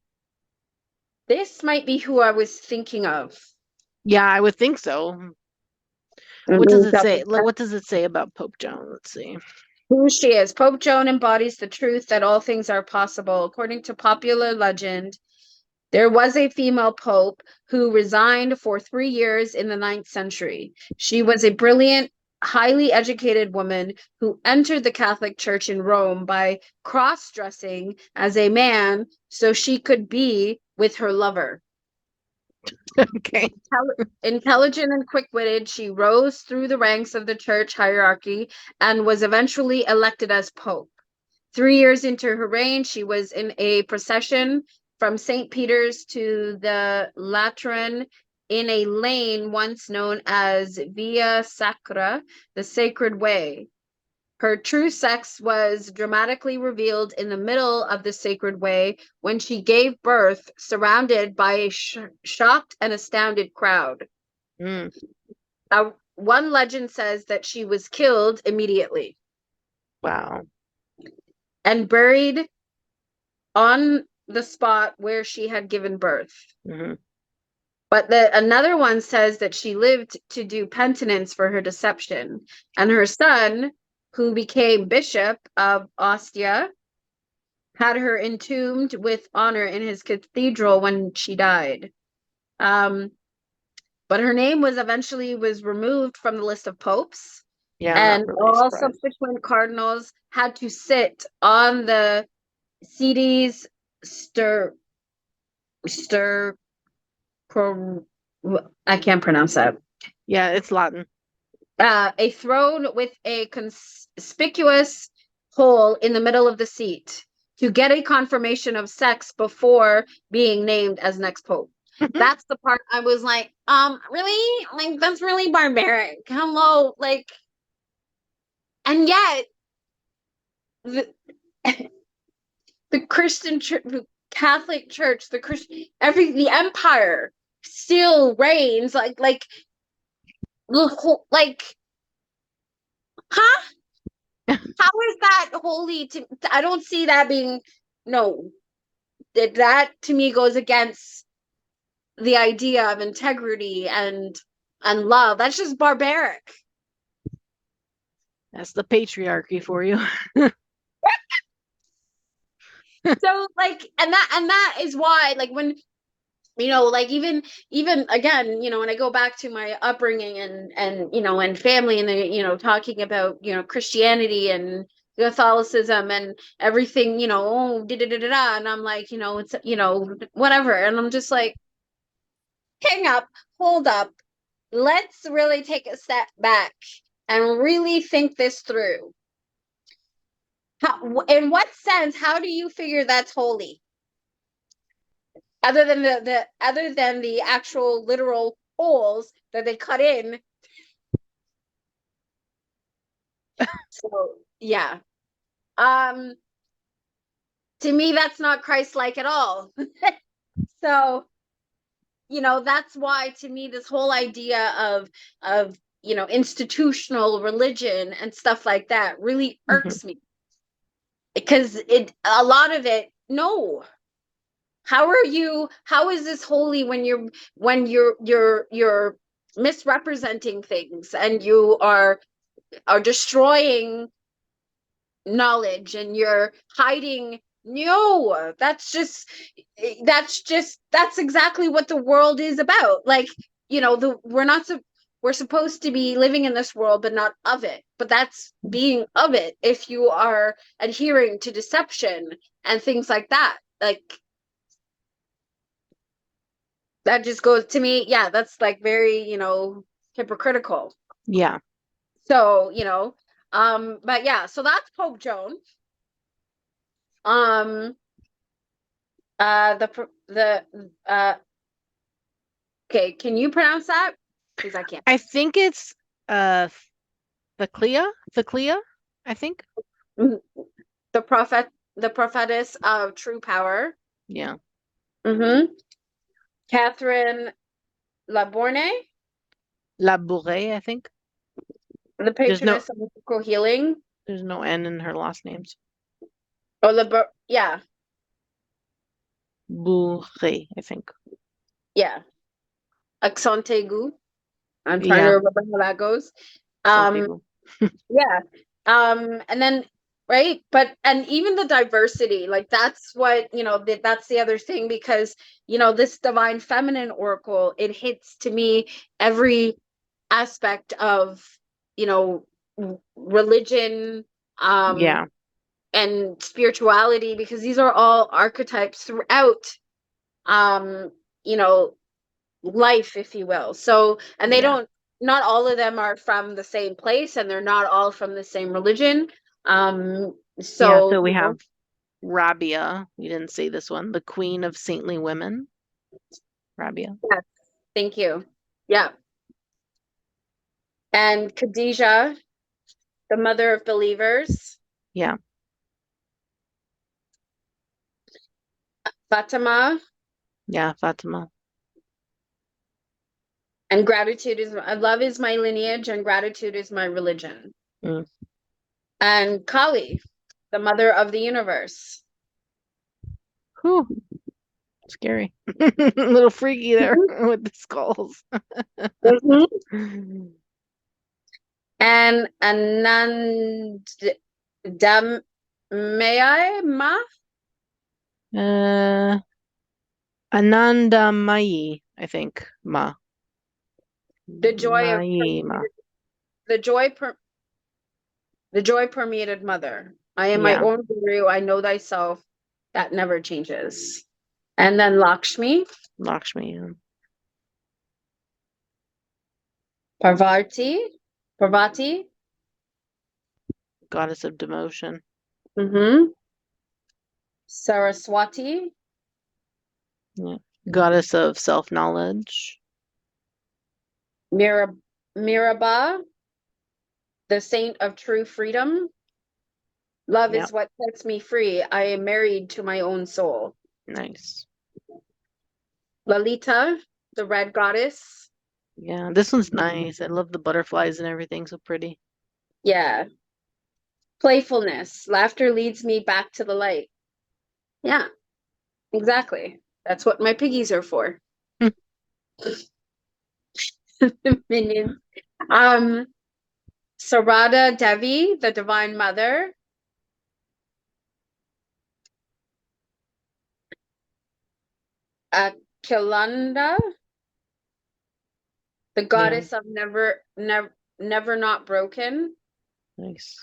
this might be who I was thinking of. Yeah, I would think so. Let What does me it double say? Like, check what does it say about Pope Joan? Let's see. who she is. Pope Joan embodies the truth that all things are possible. According to popular legend, there was a female pope who resigned for 3 years in the ninth century. She was a brilliant, highly educated woman who entered the Catholic Church in Rome by cross dressing as a man so she could be with her lover. Okay. Intelligent and quick witted, she rose through the ranks of the church hierarchy and was eventually elected as pope. 3 years into her reign, she was in a procession from St. Peter's to the Lateran in a lane once known as Via Sacra, the Sacred Way. Her true sex was dramatically revealed in the middle of the Sacred Way when she gave birth, surrounded by a shocked and astounded crowd. Mm, One legend says that she was killed immediately wow. and buried on the spot where she had given birth. Hmm. But another one says that she lived to do penitence for her deception, and her son, who became bishop of Ostia, had her entombed with honor in his cathedral when she died. Um, but her name was removed from the list of popes, Yeah, I'm not and really all surprised. subsequent cardinals had to sit on the sedes stir stir I can't pronounce that. Yeah, it's Latin. A throne with a conspicuous hole in the middle of the seat to get a confirmation of sex before being named as next pope. That's the part I was like, really? Like, that's really barbaric. Hello, like, and yet the the Christian church, the Catholic Church, the Christian, the empire still reigns. Like, huh? How is that holy to I don't see that being no. That to me goes against the idea of integrity and love. That's just barbaric. That's the patriarchy for you. So like and that is why like when like even again, when I go back to my upbringing and and family and the, talking about, Christianity Catholicism and everything, you know, oh, da da da da da, and I'm like, you know, it's, you know, whatever, and I'm just like, hang up, hold up, let's really take a step back and really think this through. How, in what sense, how do you figure that's holy? Other than the actual literal holes that they cut in. So yeah. Um to me that's not Christ-like at all. So, you know, that's why to me this whole idea of you know, institutional religion and stuff like that really irks me, because it, a lot of it, no, how is this holy when you're misrepresenting things, and you are destroying knowledge, and you're hiding. No, that's exactly what the world is about. Like, you know, we're supposed to be living in this world but not of it, but that's being of it if you are adhering to deception and things like that. Like, that just goes to me, yeah, that's like very, you know, hypocritical. Yeah. So, you know, but yeah, so that's Pope Joan. um the okay, can you pronounce that? Because I can't. I think it's uh Theclia, I think. Mhm. The prophet, the prophetess of true power. Yeah. Mm-hmm. Catherine Labourne, La Bourrée, I think. the There's no patroness of mystical healing. there's no N in her last names. Or yeah, Bourrée, I think. yeah. Accentaigu. I'm trying to Yeah, remember how that goes. Um, Santiago. yeah. And then, right, but and even the diversity, like that's what, you know, that's the other thing, because, you know, this divine feminine oracle, it hits to me every aspect of, you know, religion, Yeah. and spirituality, because these are all archetypes throughout, um you know, life, if you will. So, and they Yeah. don't, not all of them are from the same place, and they're not all from the same religion. Yeah, So, so we you know, have Rabia. We didn't say this one. The Queen of Saintly Women. Rabia. yes, thank you. Yeah. And Khadijah, the mother of believers. Yeah. Fatima, Yeah, Fatima. and gratitude is, love is my lineage, and gratitude is my religion. Mm. And Kali, the mother of the universe. Whew. Scary. A little freaky there with the skulls. Mhm. And Ma, Uh, Anandamayi, I think. Ma. the joy of Mayi Ma. the joy per, the joy permeated mother. I am my Yeah, own guru. I know thyself. That never changes. And then Lakshmi, Lakshmi. Parvati, Parvati, Goddess of demotion. mm-hmm. Saraswati, Yeah. Goddess of self-knowledge. Mira, Miraba, the saint of true freedom. Love Yeah, is what sets me free. I am married to my own soul. nice. Lalita, the red goddess. Yeah, this one's nice. I love the butterflies and everything. So pretty. Yeah. Playfulness. Laughter leads me back to the light. Yeah, exactly. That's what my piggies are for. Minions. Um, Sarada Devi, the Divine Mother. Kilanda, the Yeah, goddess of never not broken. nice.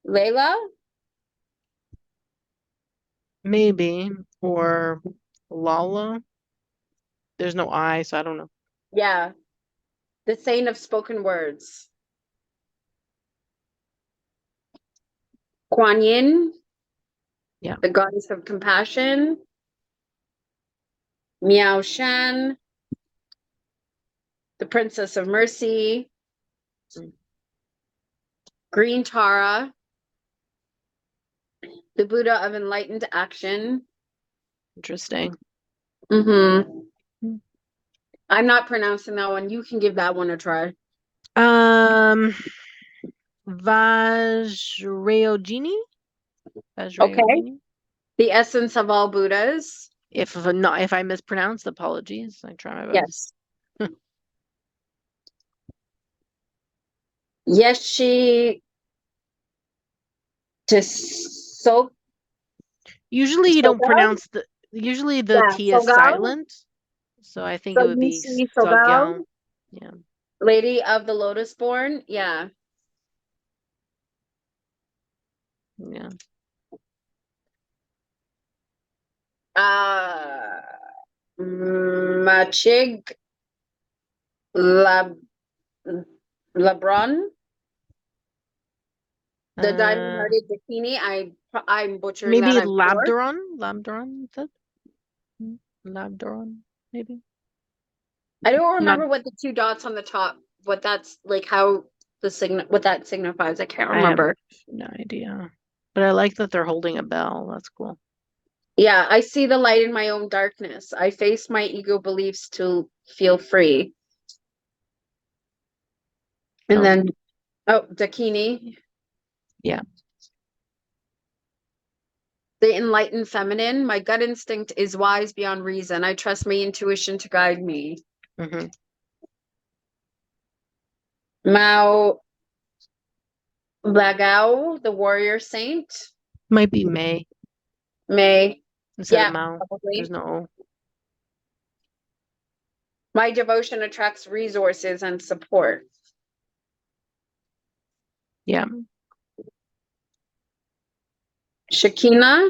Layla? Maybe. Or Lala. There's no I, so I don't know. Yeah. The saint of spoken words. Kuan Yin? Yeah. The goddess of compassion. Miao Shan, the princess of mercy. Mm. Green Tara, the Buddha of enlightened action. Interesting. Mm-hmm. Mm. I'm not pronouncing that one. You can give that one a try. Um, Vajrayogini? Okay. Vajrayogini? The essence of all Buddhas. If I mispronounced, apologies. I try my best. Yes. Yeshi Tiso Usually you don't Sogal? pronounce usually the Yeah, T is Sogal. silent. So I think So it would be Yushi Sogal, Sogyal. Yeah. Lady of the Lotus Born. Yeah. Yeah. Uh Machig Lab LeBron, the Uh, diamond-hearted bikini. I'm butchering that, maybe I'm sure. Labdaron? Labdaron, is it? Labdaron, maybe? I don't Not, remember what the two dots on the top, what that's like, how what that signifies. I can't I have remember. no idea. But I like that they're holding a bell. That's cool. Yeah, I see the light in my own darkness. I face my ego beliefs to feel free. And Oh, then, oh, Dakini, yeah. the enlightened feminine. My gut instinct is wise beyond reason. I trust my intuition to guide me. Hmm. Mao Lagao, the warrior saint. Might be May May. instead of Yeah, Mao. There's probably. no O. My devotion attracts resources and support. Yeah. Shekinah,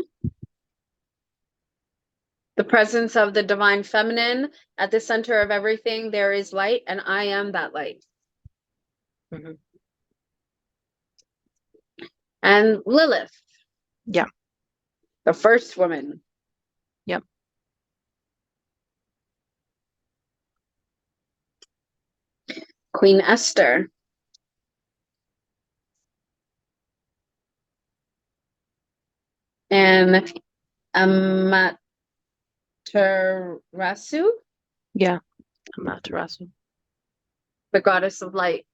the presence of the divine feminine. At the center of everything, there is light, and I am that light. Hmm. And Lilith, Yeah. the first woman. Yep. Queen Esther. And Amaterasu, Yeah. Amaterasu. the goddess of light.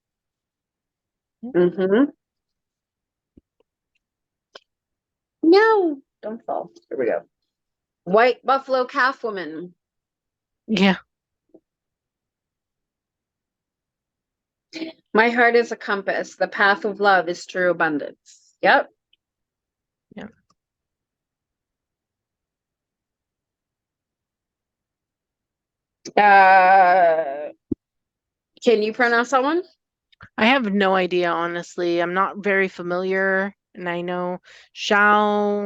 Yep. Mm-hmm. No, don't fall. Here we go. White buffalo calf woman. Yeah. My heart is a compass. The path of love is true abundance. Yep. Yeah. Can you pronounce that one? I have no idea, honestly. I'm not very familiar, and I know Shao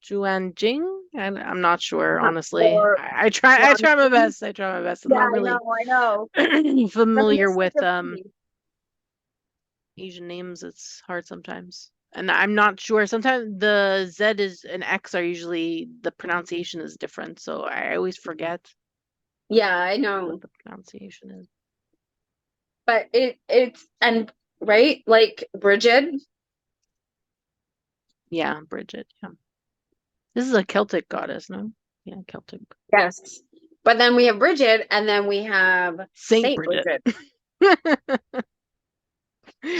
Juanjing. I'm not sure, honestly. Or I try my best. I try my best. I'm yeah, not I know, really I know. Let me familiar just think with of three. Asian names. It's hard sometimes. And I'm not sure. Sometimes the Z is and X are usually the pronunciation is different, so I always forget Yeah, I what know. the pronunciation is. But it's and right, like Bridget. Yeah, Bridget. Yeah. This is a Celtic goddess, no? Yeah, Celtic. Yes. But then we have Bridget, and then we have Saint Saint Bridget. Bridget.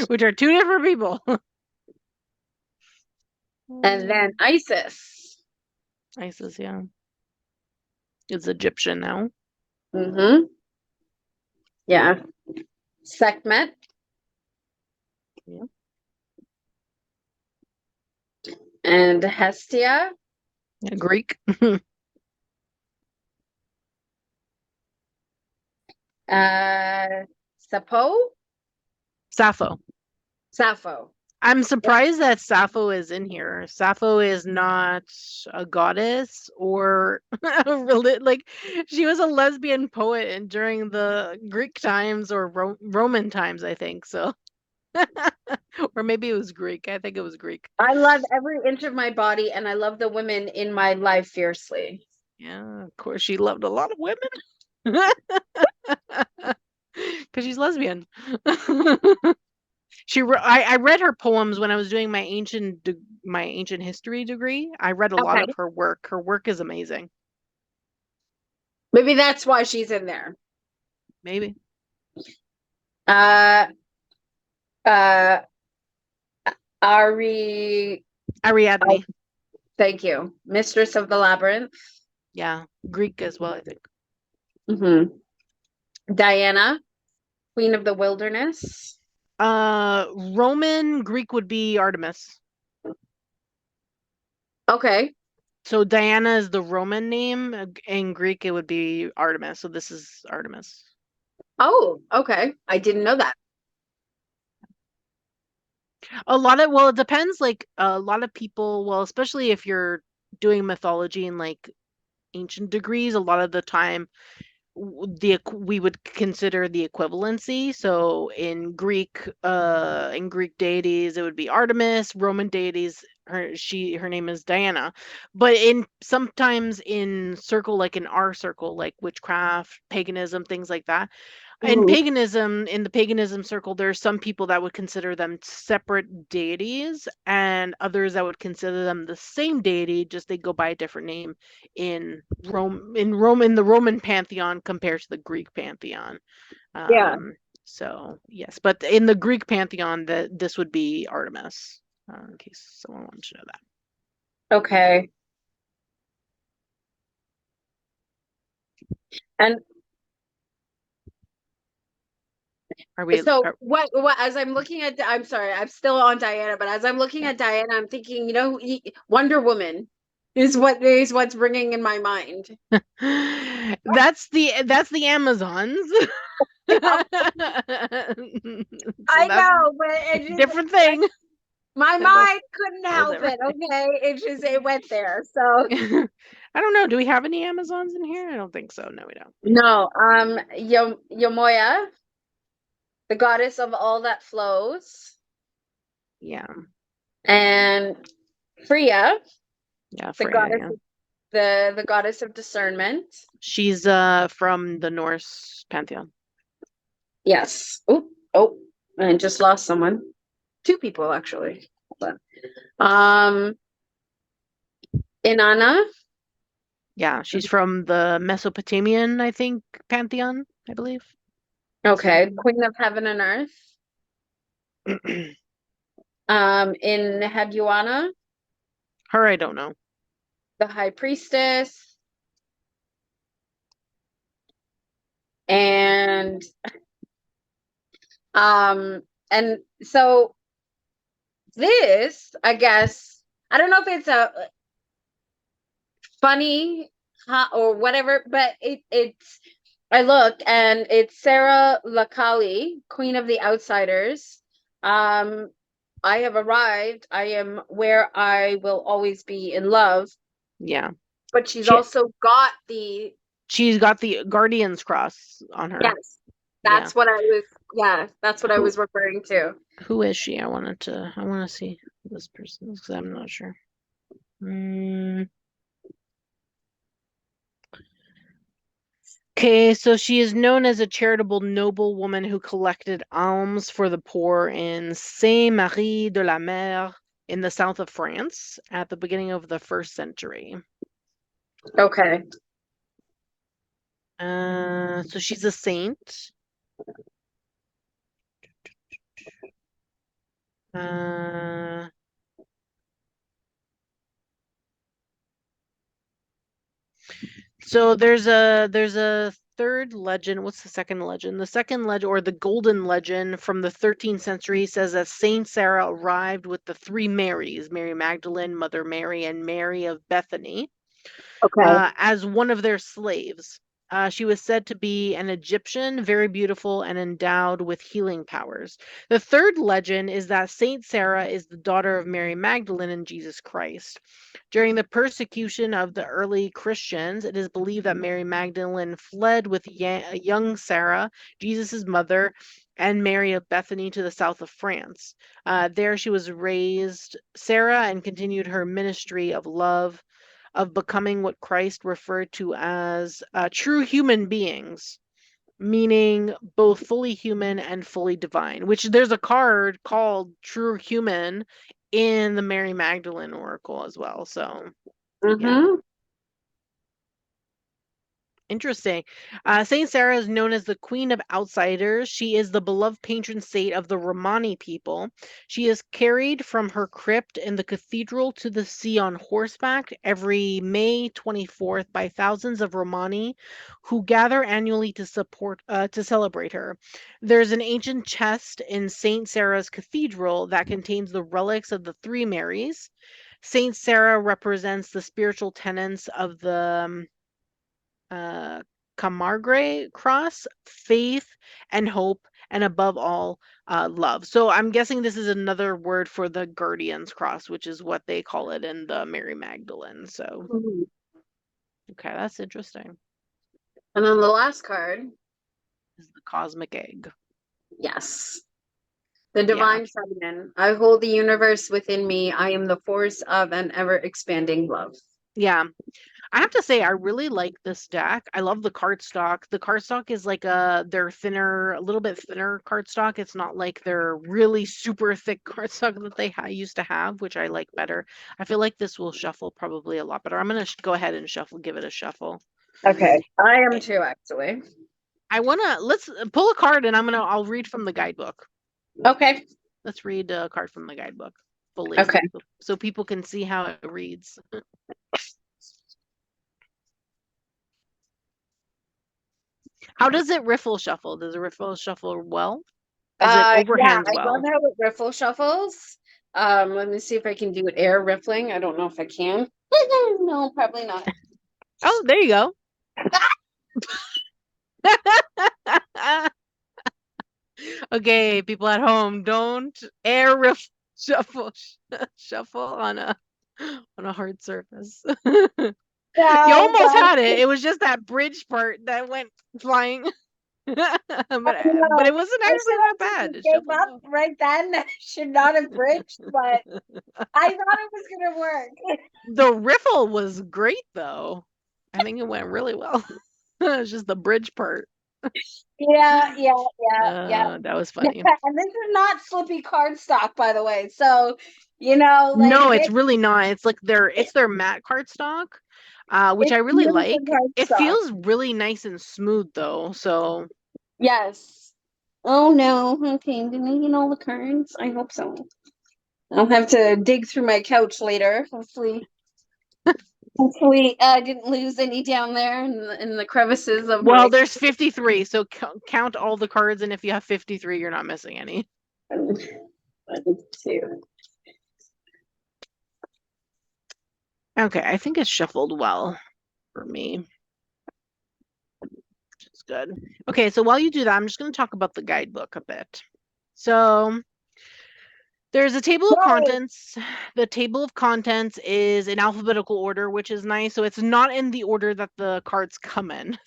Which are two different people. And then Isis. Isis, yeah. It's Egyptian now. Mm-hmm. Yeah. Sekhmet. Yeah. And Hestia. Yeah, Greek. Uh Sappho. Sappho. Sappho. I'm surprised that Sappho is in here. Sappho is not a goddess or like she was a lesbian poet and during the Greek times or Roman times, I think. So, or maybe it was Greek. I think it was Greek. I love every inch of my body, and I love the women in my life fiercely. Yeah, of course, she loved a lot of women because she's lesbian. I read her poems when I was doing my ancient history degree. I read a lot Okay. of her work. Her work is amazing. Maybe that's why she's in there. Maybe. Uh, uh, Ari, Ariadne. thank you. Mistress of the Labyrinth. Yeah, Greek as well, I think. Diana, Queen of the Wilderness. Roman Greek would be Artemis. Okay. So Diana is the Roman name. In Greek, it would be Artemis. So this is Artemis. Oh, okay. I didn't know that. Well, it depends. Like a lot of people, well, especially if you're doing mythology and like ancient degrees, a lot of the time we would consider the equivalency. So in Greek deities, it would be Artemis. Roman deities, her name is Diana. But in sometimes in circle, like in our circle, like witchcraft, paganism, things like that. In Mhm. the paganism circle, there's some people that would consider them separate deities, and others that would consider them the same deity, just they go by a different name in the Roman pantheon compared to the Greek pantheon. Yeah. So yes, but in the Greek pantheon, this would be Artemis, in case someone wanted to know that. Okay. And Are we? so what as I'm looking at, I'm sorry, I'm still on Diana, but as I'm looking at Diana, I'm thinking, Wonder Woman is what's ringing in my mind. That's the Amazons. So I that's know, but it just different thing. my They're both mind couldn't help different. it. Okay, it went there. So I don't know. Do we have any Amazons in here? I don't think so. No, we don't. no, Yomoya, the goddess of all that flows, Yeah. and Freya, Yeah, the Freya, goddess, yeah. the goddess of discernment. She's from the Norse pantheon. Yes. Oh, I just lost someone. Two people actually. Hold on. Inanna. Yeah, she's from the Mesopotamian, I think, pantheon, I believe. Okay, Queen of Heaven and Earth. In Hedwana, Her, I don't know. the High Priestess, and um, and so this, I guess, I don't know if it's a funny or whatever, but it's I look and it's Sarah Lakali, Queen of the Outsiders. Um, I have arrived. I am where I will always be in love. Yeah. But she's She also got the she's got the Guardian's cross on her. yes. Yeah. That's what I Who was referring to. who is she? I want to see who this person because I'm not sure. Okay, so she is known as a charitable noblewoman who collected alms for the poor in Saint-Marie de la Mer in the south of France at the beginning of the 1st century. Okay. So she's a saint. So there's a third legend. What's the second legend? The second legend, or the golden legend from the 13th century, says that Saint Sarah arrived with the three Marys, Mary Magdalene, Mother Mary, and Mary of Bethany, Okay. as one of their slaves. She was said to be an Egyptian, very beautiful and endowed with healing powers. The third legend is that Saint Sarah is the daughter of Mary Magdalene and Jesus Christ. During the persecution of the early Christians, it is believed that Mary Magdalene fled with young Sarah, Jesus' mother, and Mary of Bethany to the south of France. There she was raised Sarah and continued her ministry of love, of becoming what Christ referred to as true human beings, meaning both fully human and fully divine, which there's a card called True Human in the Mary Magdalene Oracle as well. So, yeah. Interesting. Saint Sarah is known as the Queen of Outsiders. She is the beloved patron saint of the Romani people. She is carried from her crypt in the cathedral to the sea on horseback every May 24th by thousands of Romani who gather annually to celebrate her. There's an ancient chest in Saint Sarah's cathedral that contains the relics of the three Marys. Saint Sarah represents the spiritual tenets of the Camargue cross, faith and hope, and above all, love. So I'm guessing this is another word for the Guardian's cross, which is what they call it in the Mary Magdalene. So, okay, that's interesting. And then the last card is the Cosmic Egg. Yes. The Divine Feminine. I hold the universe within me. I am the force of an ever-expanding love. Yeah. I have to say, I really like this deck. I love the cardstock. The cardstock is like their thinner, a little bit thinner cardstock. It's not like their really super thick cardstock that they used to have, which I like better. I feel like this will shuffle probably a lot better. I'm going to go ahead and give it a shuffle. Okay. I am too, actually. Let's pull a card and I'll read from the guidebook. Okay. Let's read a card from the guidebook fully. Okay. So people can see how it reads. How does it riffle shuffle? Does it riffle shuffle well? Does it overhand well? I love how it riffle shuffles. Let me see if I can do it air riffling. I don't know if I can. No, probably not. Oh, there you go. Okay, people at home, don't air riff shuffle on a hard surface. You almost had it. It was just that bridge part that went flying. but it wasn't actually that bad. It gave up right then. I should not have bridged, but I thought it was gonna work. The riffle was great though. I think it went really well. It's just the bridge part. Yeah. That was funny. And this is not flippy cardstock, by the way. So, like, no, it's really not. It's like their matte cardstock, which I really like. It feels really nice and smooth though. So yes. Oh no. Okay. Did I get all the cards? I hope so. I'll have to dig through my couch later. Hopefully, I didn't lose any down there in the crevices of. Well, there's 53, so count all the cards, and if you have 53, you're not missing any. 1, 2. Okay, I think it's shuffled well for me. It's good. Okay, so while you do that, I'm just going to talk about the guidebook a bit. So there's a table of contents. The table of contents is in alphabetical order, which is nice. So it's not in the order that the cards come in.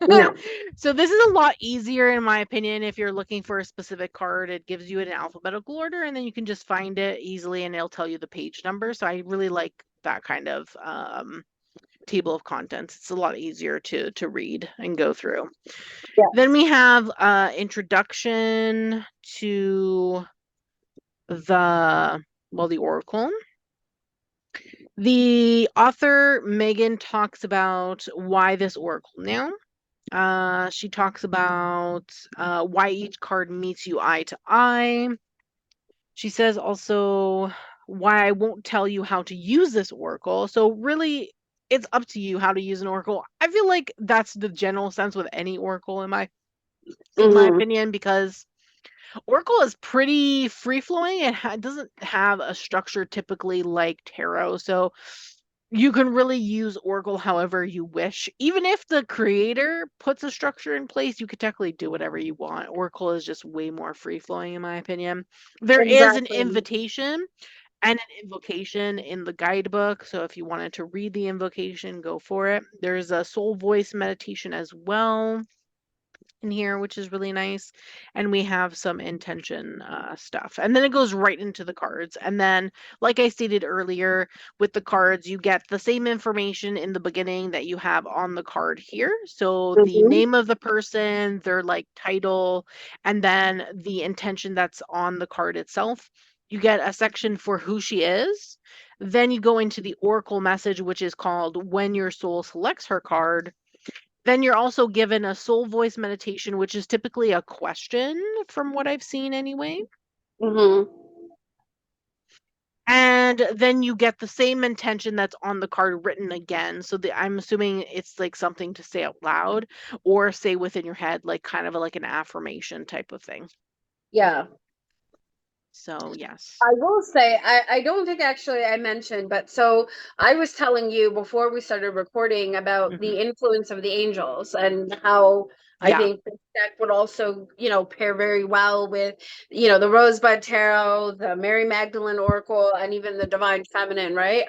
No. So this is a lot easier, in my opinion. If you're looking for a specific card, it gives you it in alphabetical order, and then you can just find it easily, and it'll tell you the page number. So I really like that kind of table of contents. It's a lot easier to read and go through. Yeah. Then we have introduction to the oracle. The author Megan talks about why this oracle now. She talks about why each card meets you eye to eye. She says also why I won't tell you how to use this oracle. So really, it's up to you how to use an oracle. I feel like that's the general sense with any oracle in my opinion, because Oracle is pretty free-flowing. It doesn't have a structure typically like tarot. So you can really use Oracle however you wish. Even if the creator puts a structure in place, you could technically do whatever you want. Oracle is just way more free flowing, in my opinion. There is an Exactly. invitation and an invocation in the guidebook. So if you wanted to read the invocation, go for it. There's a soul voice meditation as well in here, which is really nice. And we have some intention stuff. And then it goes right into the cards. And then, like I stated earlier, with the cards, you get the same information in the beginning that you have on the card here. So the Mhm. name of the person, their like title, and then the intention that's on the card itself. You get a section for who she is. Then you go into the oracle message, which is called When Your Soul Selects Her Card. Then you're also given a soul voice meditation, which is typically a question from what I've seen anyway. Mhm. And then you get the same intention that's on the card written again. So I'm assuming it's like something to say out loud or say within your head, like kind of like an affirmation type of thing. Yeah. So yes. I will say, I don't think actually I mentioned, but so I was telling you before we started recording about Hmm. the influence of the angels and how I Yeah. think this deck would also, pair very well with, the Rosebud Tarot, the Mary Magdalene Oracle, and even the Divine Feminine, right?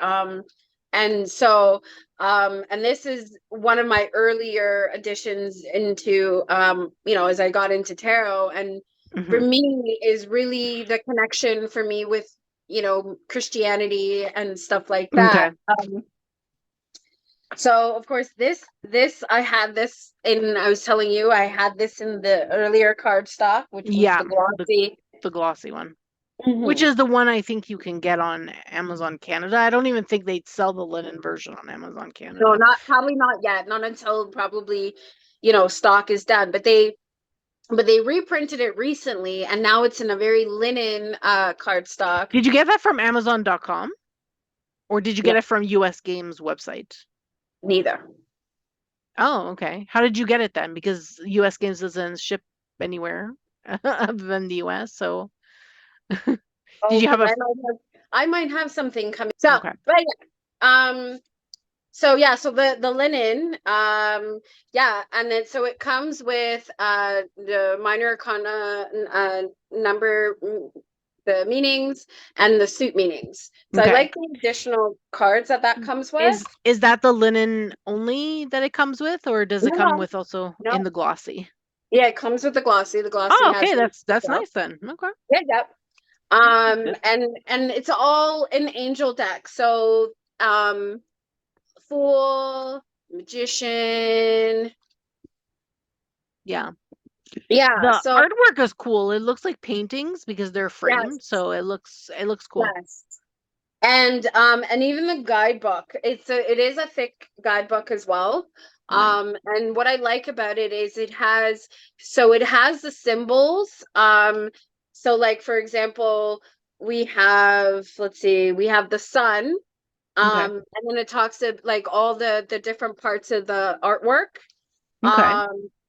And so, and this is one of my earlier additions into, as I got into tarot, and for Hmm. me is really the connection for me with Christianity and stuff like Okay. that. So of course this I had this in, I was telling you I had this in the earlier card stock, which was Yeah. the glossy. The glossy one, which Mhm. is the one I think you can get on Amazon Canada. I don't even think they'd sell the linen version on Amazon No, Canada. not probably not yet, not until probably stock is done, but they reprinted it recently and now it's in a very linen card stock. Did you get that from Amazon.com or did you No, get it from US Games website? neither. Oh, okay. How did you get it then? Because US Games doesn't ship anywhere other than the US. So did Oh, you have because a I might have something coming. So, okay? but yeah, so yeah, so the linen, yeah, and then so it comes with the minor arcana number, the meanings and the suit meanings. So I Okay. like the additional cards that comes with. Is that the linen only that it comes with, or does it come No, with also in no, the glossy? yeah, it comes with the glossy. The glossy Oh, has okay. it That's as well. nice then. Okay. Yeah, yep. That's good. And it's all an angel deck. So Fool, Magician. Yeah. Yeah, The so artwork is cool. It looks like paintings because they're framed, yes, so it looks cool. yes. And even the guidebook, it is a thick guidebook as well. Nice. And what I like about it is it has the symbols. So like for example, let's see, we have the sun. Okay. And then it talks of like all the different parts of the artwork, Okay.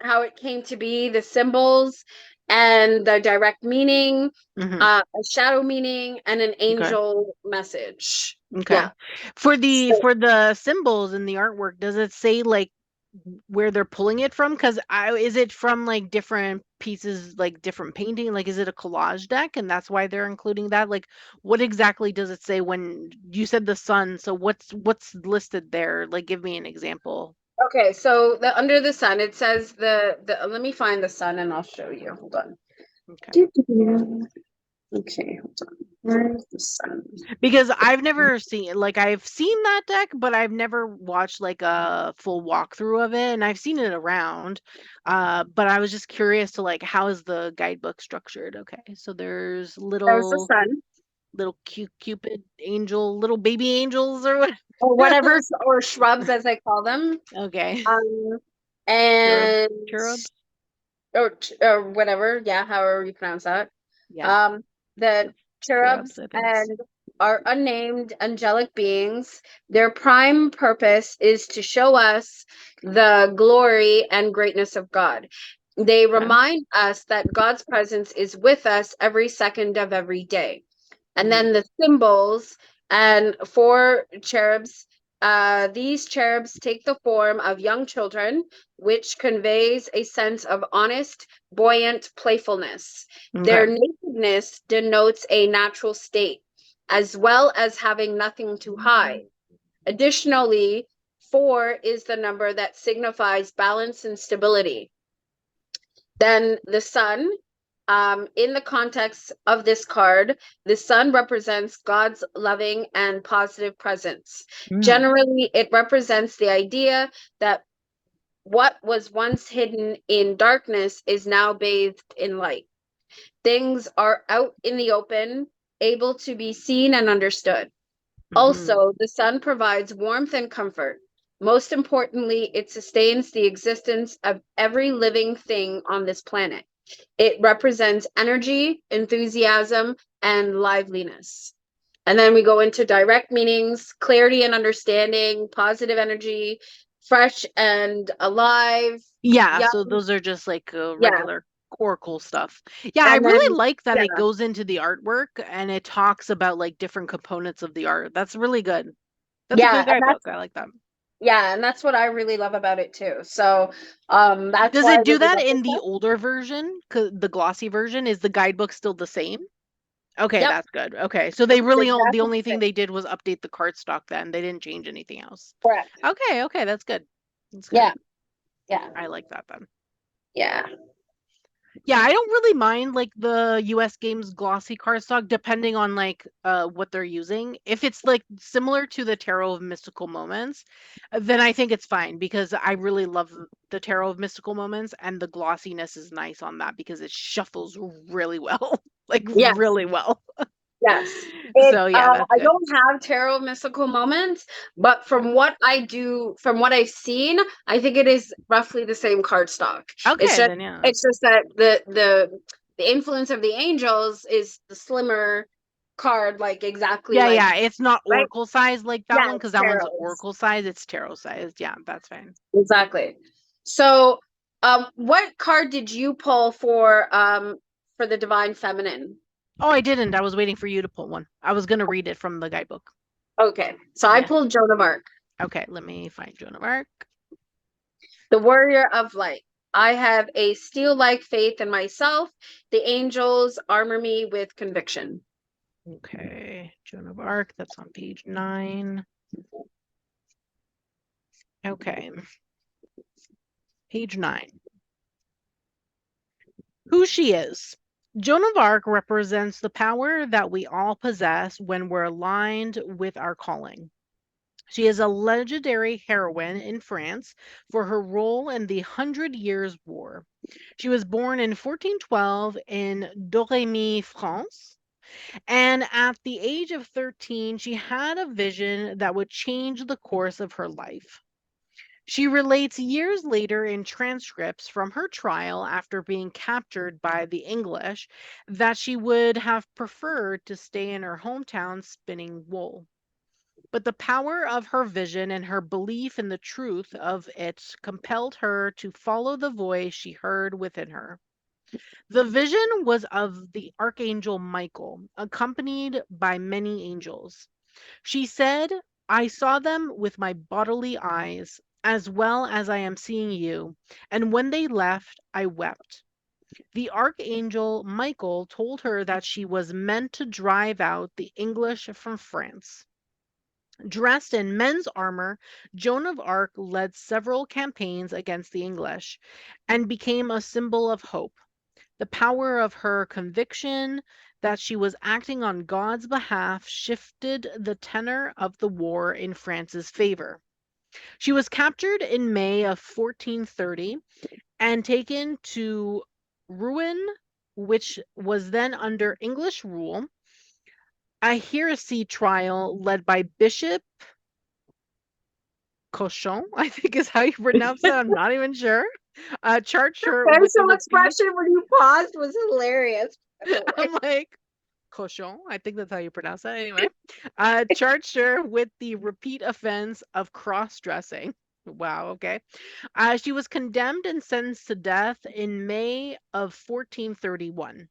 how it came to be, the symbols and the direct meaning, Hmm. a shadow meaning, and an Okay. angel message. Okay. Yeah. For the So, for the symbols in the artwork, does it say like where they're pulling it from? Because is it from like different pieces, like different painting? Like, is it a collage deck, and that's why they're including that? Like, what exactly does it say when you said the sun? So what's listed there? Like, give me an example. okay, so the under the sun, it says the let me find the sun and I'll show you. Hold on. Okay. Okay, hold on. Where's the sun? Because I've never seen like I've seen that deck, but I've never watched like a full walkthrough of it, and I've seen it around. But I was just curious to like how is the guidebook structured? Okay, so there's There's the little sun. cupid angel, little baby angels or what? Or whatever, or shrubs as I call them. Okay, Um, cherub, and cherubs. or whatever, yeah, however you pronounce that. Yeah, Um, the cherubs. cherubs I think. and are unnamed angelic beings. Their prime purpose is to show us the glory and greatness of God. They Okay. remind us that God's presence is with us every second of every day. And Hmm. then the symbols and four cherubs, These cherubs take the form of young children, which conveys a sense of honest, buoyant playfulness. Their Okay. nakedness denotes a natural state, as well as having nothing to hide. Additionally, 4 is the number that signifies balance and stability. Then the sun, in the context of this card, the sun represents God's loving and positive presence. Generally, it represents the idea that what was once hidden in darkness is now bathed in light. Things are out in the open, able to be seen and understood. Also, the sun provides warmth and comfort. Most importantly, it sustains the existence of every living thing on this planet. It represents energy, enthusiasm, and liveliness. And then we go into direct meanings, clarity and understanding, positive energy, fresh and alive. Yeah, Yeah, so those are just like yeah. regular oracle stuff. Yeah, I And then, really like that yeah, it goes into the artwork and it talks about like different components of the art. That's really good. That's a yeah, good and guidebook. I like that. that's what I really love about it too. So, that's Does why I it do really that love this in the stuff. older version? 'Cause the glossy version, is the guidebook still the same? Okay, Yep, that's good. Okay, so they it's really the exactly only the thing same. they did was update the cardstock then. They didn't change anything else. Correct. Okay, okay, that's good. That's good. Yeah, yeah, I like that then. yeah. Yeah, I don't really mind like the US Games glossy cardstock depending on like what they're using. If it's like similar to the Tarot of Mystical Moments, then I think it's fine because I really love the Tarot of Mystical Moments and the glossiness is nice on that because it shuffles really well. Like Yes, really well. yes. So yeah, that's I good. don't have tarot mystical moments, but from what I do, from what I've seen, I think it is roughly the same card stock. It's Okay, just, then yeah. it's just that the influence of the angels is the slimmer card, like exactly Yeah, like, yeah, it's not right? oracle size like that Yeah, one because it's that one's tarot. oracle size. It's tarot size. Yeah, that's fine. Exactly. So, what card did you pull for the divine feminine? Oh, I didn't. I was waiting for you to pull one. I was gonna read it from the guidebook. Okay, so I Yeah. pulled Joan of Arc, Okay, let me find Joan of Arc. the warrior of light. I have a steel-like faith in myself. The angels armor me with conviction. Okay, Joan of Arc. That's on page 9. Okay, page 9. Who she is. Joan of Arc represents the power that we all possess when we're aligned with our calling. She is a legendary heroine in France for her role in the Hundred Years' War. She was born in 1412 in Domremy, France, and at the age of 13, she had a vision that would change the course of her life. She relates years later in transcripts from her trial after being captured by the English that she would have preferred to stay in her hometown spinning wool. But the power of her vision and her belief in the truth of it compelled her to follow the voice she heard within her. The vision was of the archangel Michael, accompanied by many angels. She said, I saw them with my bodily eyes, as well as I am seeing you, and when they left, I wept. The archangel Michael told her that she was meant to drive out the English from France. Dressed in men's armor, Joan of Arc led several campaigns against the English and became a symbol of hope. The power of her conviction that she was acting on God's behalf shifted the tenor of the war in France's favor. She was captured in May of 1430 and taken to Rouen, which was then under English rule. A heresy trial led by Bishop Cochon, I think is how you pronounce it. I'm not even sure. Charged her There's with the some repeat. expression when you paused was hilarious. By the way. I'm like, Cochon, I think that's how you pronounce that. Anyway, charged her with the repeat offense of cross dressing. Wow, okay. She was condemned and sentenced to death in May of 1431.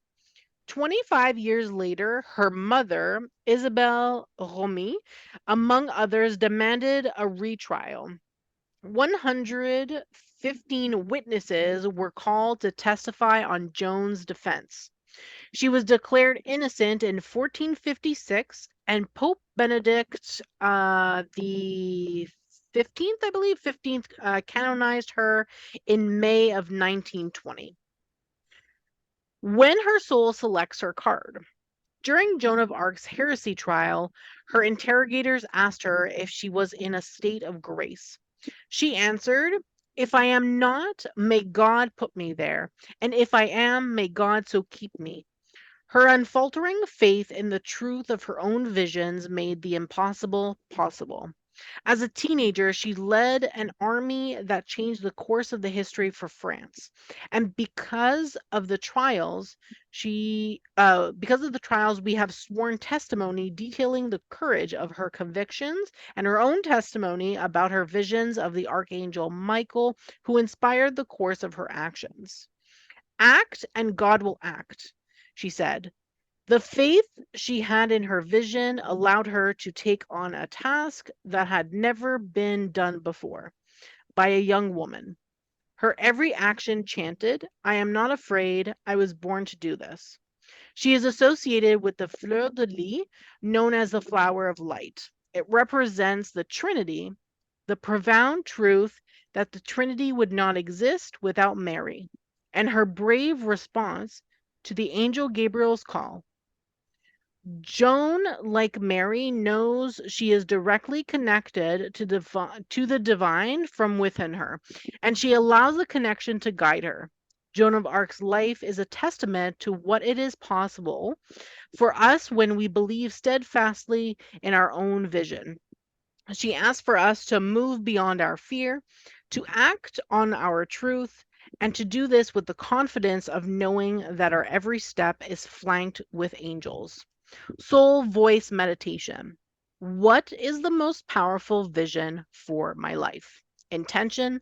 25 years later, her mother, Isabelle Romy, among others, demanded a retrial. 115 witnesses were called to testify on Joan's defense. She was declared innocent in 1456, and Pope Benedict the 15th, I believe, 15th, canonized her in May of 1920. When her soul selects her card. During Joan of Arc's heresy trial, her interrogators asked her if she was in a state of grace. She answered, "If I am not, may God put me there, and if I am, may God so keep me." Her unfaltering faith in the truth of her own visions made the impossible possible. As a teenager, she led an army that changed the course of the history for France. And because of the trials, we have sworn testimony detailing the courage of her convictions and her own testimony about her visions of the archangel Michael, who inspired the course of her actions. "Act, and God will act," she said. The faith she had in her vision allowed her to take on a task that had never been done before by a young woman. Her every action chanted, "I am not afraid, I was born to do this." She is associated with the fleur de lis, known as the flower of light. It represents the Trinity, the profound truth that the Trinity would not exist without Mary, and her brave response to the angel Gabriel's call. Joan, like Mary, knows she is directly connected to the divine from within her, and she allows the connection to guide her. Joan of Arc's life is a testament to what it is possible for us when we believe steadfastly in our own vision. She asks for us to move beyond our fear, to act on our truth, and to do this with the confidence of knowing that our every step is flanked with angels. Soul voice meditation. What is the most powerful vision for my life? Intention.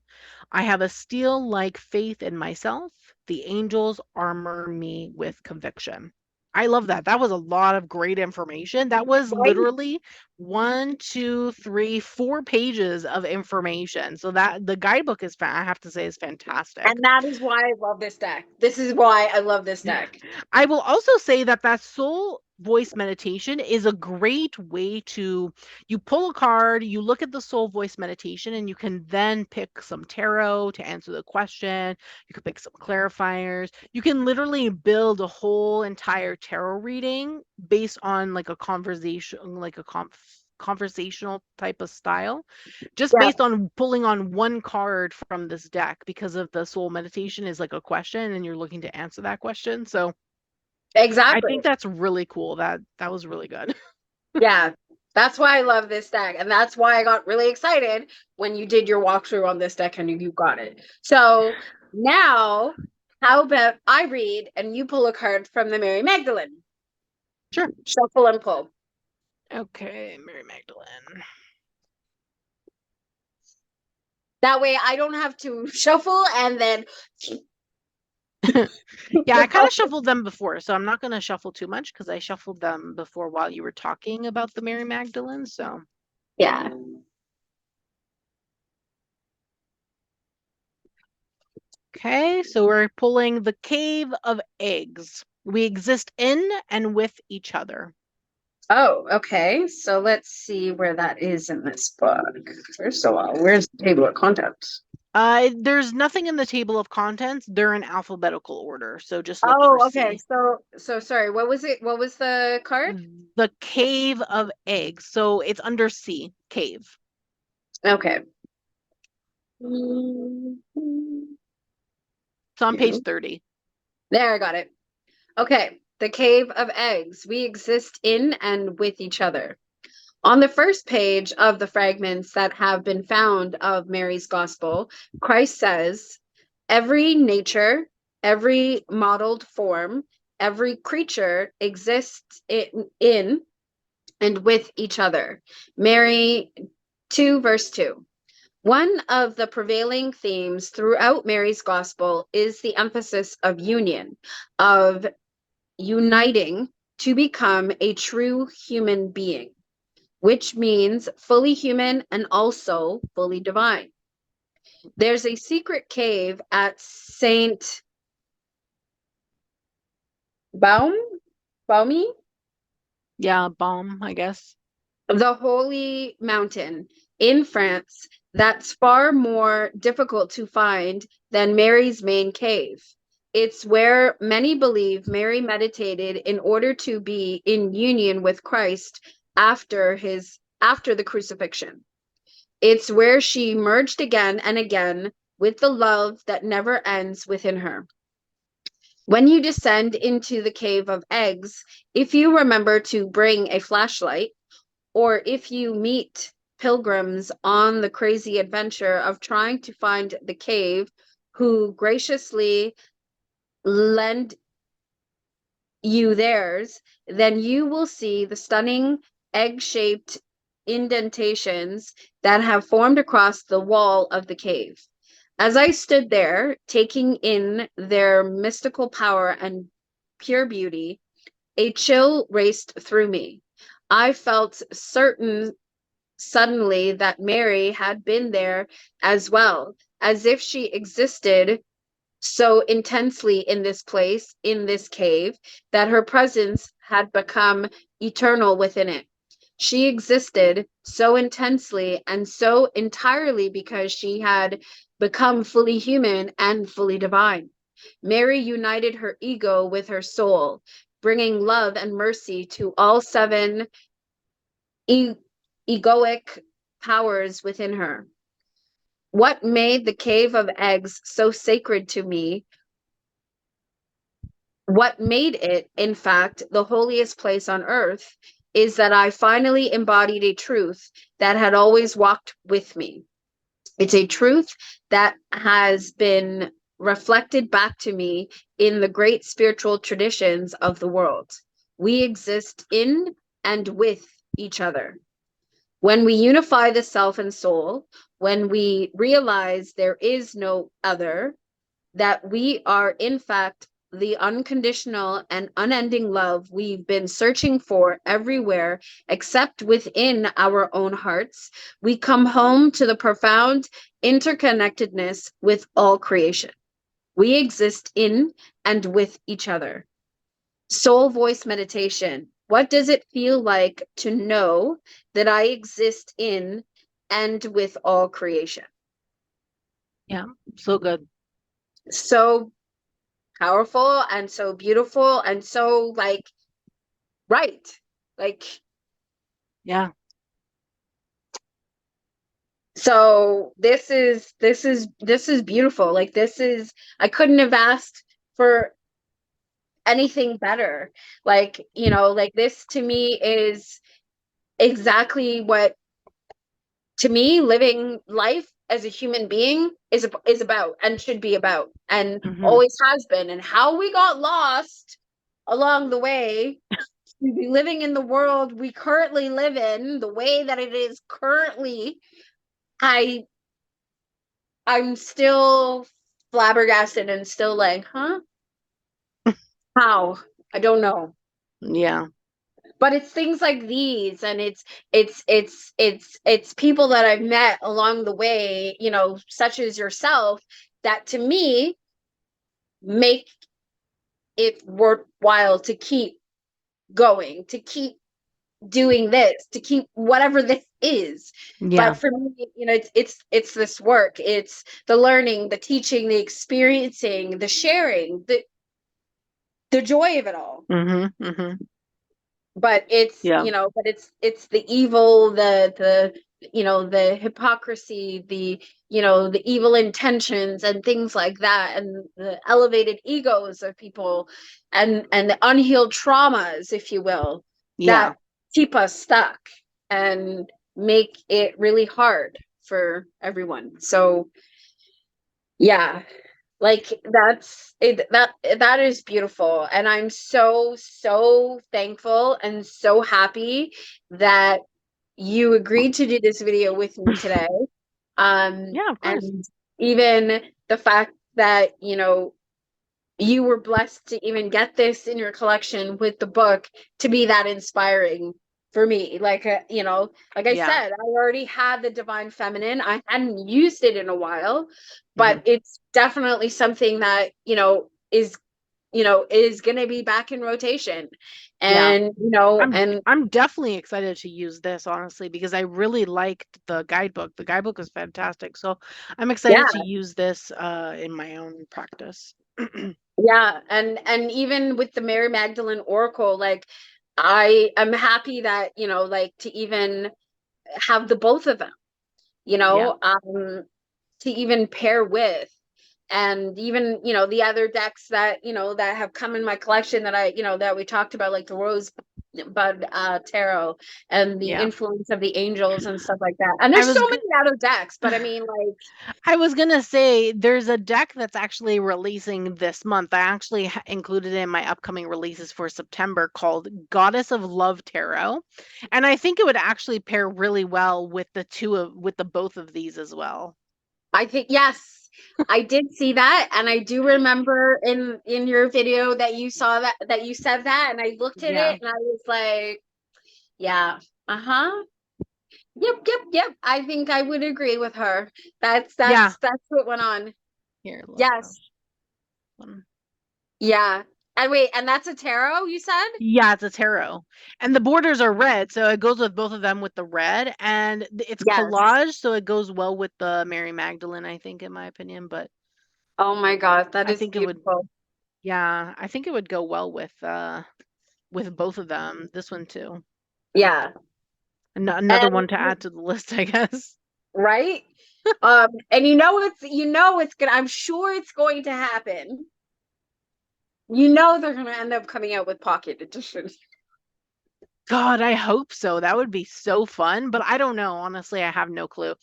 I have a steel like faith in myself. The angels armor me with conviction. I love that. That was a lot of great information. That was Right? literally 1, 2, 3, 4 pages of information. So that the guidebook I have to say, is fantastic. And that is why I love this deck. This is why I love this deck. I will also say that soul voice meditation is a great way to, you pull a card, you look at the soul voice meditation, and you can then pick some tarot to answer the question. You can pick some clarifiers. You can literally build a whole entire tarot reading based on like a conversation, like a conversational type of style, just Yeah, based on pulling on one card from this deck, because of the soul meditation is like a question and you're looking to answer that question. So I exactly. think that's really cool. That was really good. Yeah. That's why I love this deck. And that's why I got really excited when you did your walkthrough on this deck and you got it. So now, how about I read and you pull a card from the Mary Magdalene? Sure. Shuffle and pull. Okay, Mary Magdalene. That way I don't have to shuffle and then. Yeah, I kind of shuffled them before, so I'm not going to shuffle too much because I shuffled them before while you were talking about the Mary Magdalene. So, Yeah. okay, so we're pulling the Cave of Eggs. We exist in and with each other. Oh, okay. So let's see where that is in this book. First of all, where's the table of contents? There's nothing in the table of contents. They're in alphabetical order, so just look for Oh, okay. C. So sorry. What was it? What was the card? The Cave of Eggs. So it's under C, cave. Okay. It's on page 30. There, I got it. Okay. The Cave of Eggs. We exist in and with each other. On the first page of the fragments that have been found of Mary's Gospel, Christ says, "Every nature, every modeled form, every creature exists in and with each other." Mary 2, verse 2. One of the prevailing themes throughout Mary's Gospel is the emphasis of union, of uniting to become a true human being, which means fully human and also fully divine. There's a secret cave at Saint Baum, Baume, Yeah, bomb, I guess. the holy mountain in France, that's far more difficult to find than Mary's main cave. It's where many believe Mary meditated in order to be in union with Christ after the crucifixion. It's where she merged again and again with the love that never ends within her. When you descend into the cave of eggs, if you remember to bring a flashlight, or if you meet pilgrims on the crazy adventure of trying to find the cave who graciously lend you theirs, then you will see the stunning egg-shaped indentations that have formed across the wall of the cave. As I stood there, taking in their mystical power and pure beauty, a chill raced through me. I felt certain suddenly that Mary had been there as well, as if she existed so intensely in this place, in this cave, that her presence had become eternal within it. She existed so intensely and so entirely because she had become fully human and fully divine. Mary united her ego with her soul, bringing love and mercy to all seven egoic powers within her. What made the cave of eggs so sacred to me, what made it, in fact, the holiest place on earth, is that I finally embodied a truth that had always walked with me. It's a truth that has been reflected back to me in the great spiritual traditions of the world. We exist in and with each other. When we unify the self and soul, when we realize there is no other, that we are in fact the unconditional and unending love we've been searching for everywhere except within our own hearts, we come home to the profound interconnectedness with all creation. We exist in and with each other. Soul voice meditation. What does it feel like to know that I exist in and with all creation? Yeah, so good. So powerful and so beautiful and so like right. Like Yeah. so this is beautiful. Like this is I couldn't have asked for anything better. Like, you know, like this to me is exactly what to me living life as a human being is about and should be about and Hmm. always has been, and how we got lost along the way to be living in the world we currently live in the way that it is currently. I i'm still flabbergasted and still like, huh, how? I don't know. Yeah. But it's things like these, and it's people that I've met along the way, you know, such as yourself, that to me make it worthwhile to keep going, to keep doing this, to keep whatever this is. Yeah. But for me, you know, it's this work, it's the learning, the teaching, the experiencing, the sharing, the joy of it all. Hmm. Hmm. But it's, Yeah. you know, but it's the evil, the you know, the hypocrisy, the, you know, the evil intentions and things like that, and the elevated egos of people, and the unhealed traumas, if you will, Yeah. that keep us stuck and make it really hard for everyone. So yeah, like that's it, that is beautiful, and I'm so thankful and so happy that you agreed to do this video with me today. Yeah, of course. And even the fact that, you know, you were blessed to even get this in your collection with the book to be that inspiring for me. Like, like I Yeah. said, I already had the Divine Feminine. I hadn't used it in a while, Hmm. but it's definitely something that, is going to be back in rotation. Yeah. And, I'm definitely excited to use this, honestly, because I really liked the guidebook. The guidebook is fantastic. So I'm excited to yeah, use this in my own practice. yeah. And even with the Mary Magdalene Oracle, like, I am happy that, like, to even have the both of them, Yeah. to even pair with. And even, the other decks that, that have come in my collection that that we talked about, like the Rosebud Tarot and the Yeah. influence of the angels and stuff like that. And I there's so was many other decks, but I mean, like, I was gonna say there's a deck that's actually releasing this month. I actually included it in my upcoming releases for September called Goddess of Love Tarot, and I think it would actually pair really well with the both of these as well. I think, yes, I did see that. And I do remember in your video that you saw that you said that. And I looked at Yeah. it and I was like, yeah, uh-huh. Yep, yep, yep. I think I would agree with her. That's Yeah. that's that's what went on. Here, look. Yes. Yeah. And wait, and that's a tarot, you said? Yeah, it's a tarot. And the borders are red, so it goes with both of them with the red. And it's Yes. collage, so it goes well with the Mary Magdalene, I think, in my opinion. But Oh my God, that I is think it would, beautiful. yeah, I think it would go well with both of them. This one too. Yeah. Another And one to add to the list, I guess. right? And it's gonna, I'm sure it's going to happen. They're gonna end up coming out with pocket editions. God, I hope so. That would be so fun, but I don't know. Honestly, I have no clue.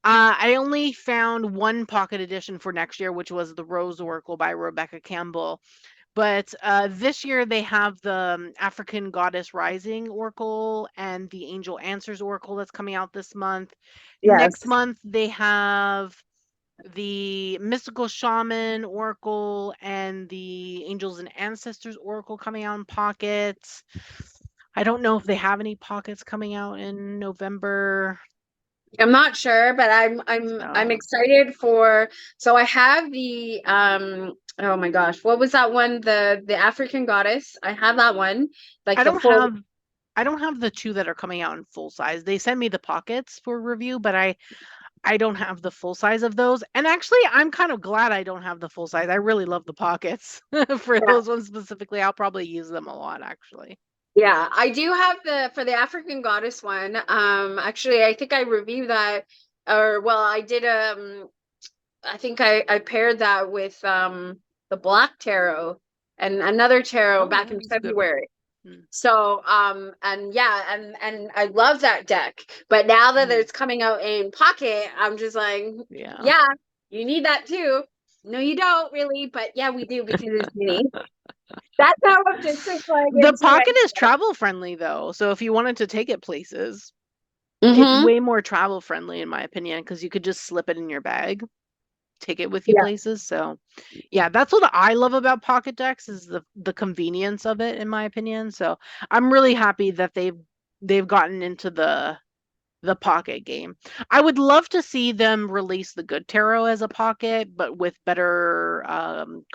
I only found one pocket edition for next year, which was the Rose Oracle by Rebecca Campbell. But this year they have the African Goddess Rising Oracle and the Angel Answers Oracle that's coming out this month. Next Yes. month they have the Mystical Shaman Oracle and the Angels and Ancestors Oracle coming out in pockets. I don't know if they have any pockets coming out in November. I'm not sure, but I'm So excited for, so I have the oh my gosh, what was that one? The African Goddess. I have that one, like I the don't full. have I don't have the two that are coming out in full size. They send me the pockets for review, but I don't have the full size of those. And actually, I'm kind of glad I don't have the full size. I really love the pockets for Yeah. those ones specifically. I'll probably use them a lot, actually. Yeah, I do have for the African Goddess one. Actually, I think I reviewed that, or well, I did. I think I paired that with the Black Tarot and another tarot Oh, back yeah, in that's a good one. February. Mm. So, and yeah, and I love that deck. But now that Mhm. it's coming out in pocket, I'm just like, Yeah. yeah, you need that too. No, you don't really, but yeah, we do because it's mini. That's how I'm just like The into pocket is it. travel friendly, though. So if you wanted to take it places, it's Mm-hmm. way more travel friendly, in my opinion, because you could just slip it in your bag, take it with you Yeah. places. So yeah, that's what I love about pocket decks is the convenience of it, in my opinion. So I'm really happy that they've gotten into the pocket game. I would love to see them release the good tarot as a pocket, but with better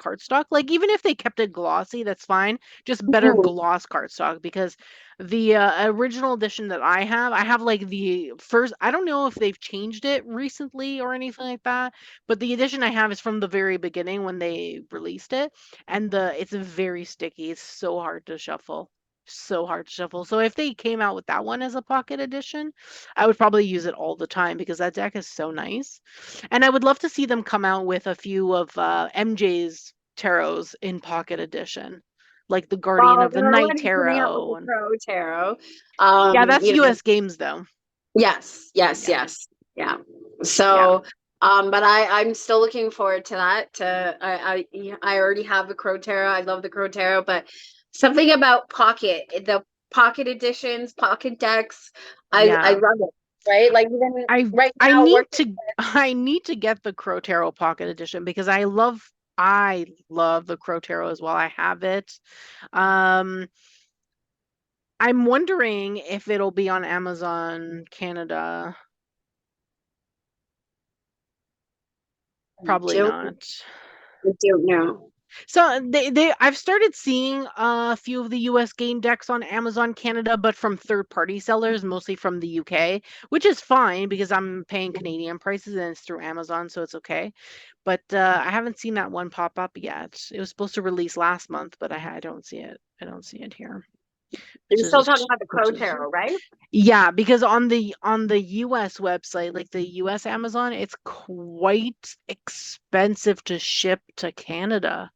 cardstock. Like even if they kept it glossy, that's fine. Just better Mhm. gloss cardstock because the original edition that I have like the first. I don't know if they've changed it recently or anything like that, but the edition I have is from the very beginning when they released it, and the it's very sticky. It's so hard to shuffle. So hard to shuffle. So if they came out with that one as a pocket edition, I would probably use it all the time because that deck is so nice. And I would love to see them come out with a few of MJ's tarots in pocket edition, like the Guardian Well, of the they're Night already coming out with tarot. the And Pro Tarot. yeah, that's US games though. Yes, yes, Yeah. yes. Yeah. Yeah. So, but I'm still looking forward to that. I already have the Crow Tarot. I love the Crow Tarot, but something about the pocket editions, pocket decks, I Yeah. love it. Right? Like even I right I now need working. to I need to get the Crow Tarot Pocket Edition because I love I love the Crow Tarot as well. I have it. Um, I'm wondering if it'll be on Amazon Canada. Probably Don't, not. I don't know. So I've started seeing a few of the US game decks on Amazon Canada, but from third-party sellers, mostly from the UK, which is fine because I'm paying Canadian prices and it's through Amazon, so it's okay. But I haven't seen that one pop up yet. It was supposed to release last month, but I don't see it. I don't see it here. You're Which still is talking about the which Crow is Tarot, right? yeah, because on the US website, like the US Amazon, it's quite expensive to ship to Canada.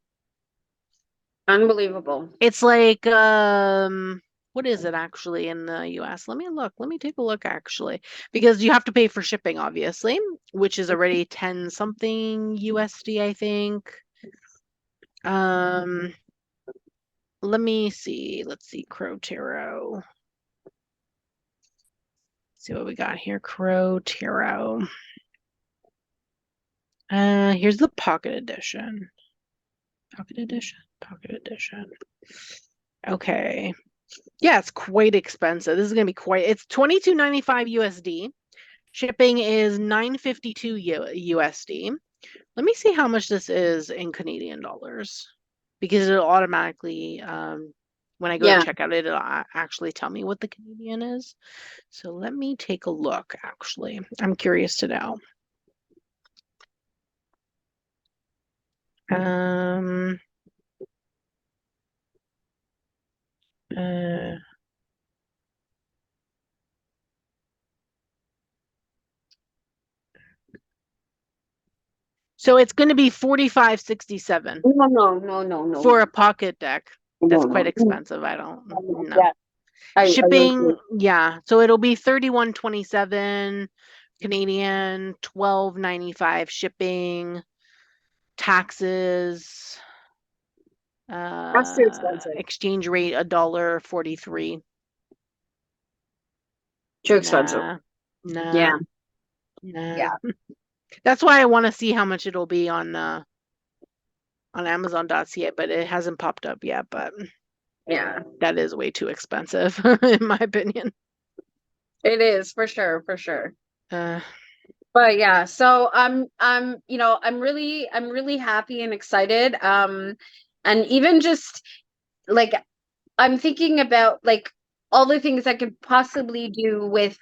Unbelievable. It's like what is it actually in the US? Let me look. Let me take a look actually. Because you have to pay for shipping, obviously, which is already 10 something USD, I think. Um, let me see. Let's see, Crow Tarot. See what we got here. Crow Tarot. Here's the pocket edition. Pocket edition. Pocket edition. Okay. Yeah, it's quite expensive. This is gonna be quite. It's $22.95 USD. Shipping is $9.52 USD. Let me see how much this is in Canadian dollars because it'll automatically, when I go to Yeah. check out, it'll actually tell me what the Canadian is. So let me take a look, actually. I'm curious to know. Um, uh, so it's going to be 45.67 No, no, no, no, no, for a no, pocket deck. no, That's quite no. expensive. I don't know. Yeah, I Shipping, agree. yeah. So it'll be 31.27 Canadian, 12.95 shipping, taxes, That's too expensive. exchange rate $1.43. Too expensive. Nah, nah, Yeah, nah. yeah, That's why I want to see how much it'll be on Amazon.ca, but it hasn't popped up yet. But yeah. that is way too expensive, in my opinion. It is for sure, for sure. Uh, But yeah, so I'm really happy and excited. And even just like I'm thinking about like all the things I could possibly do with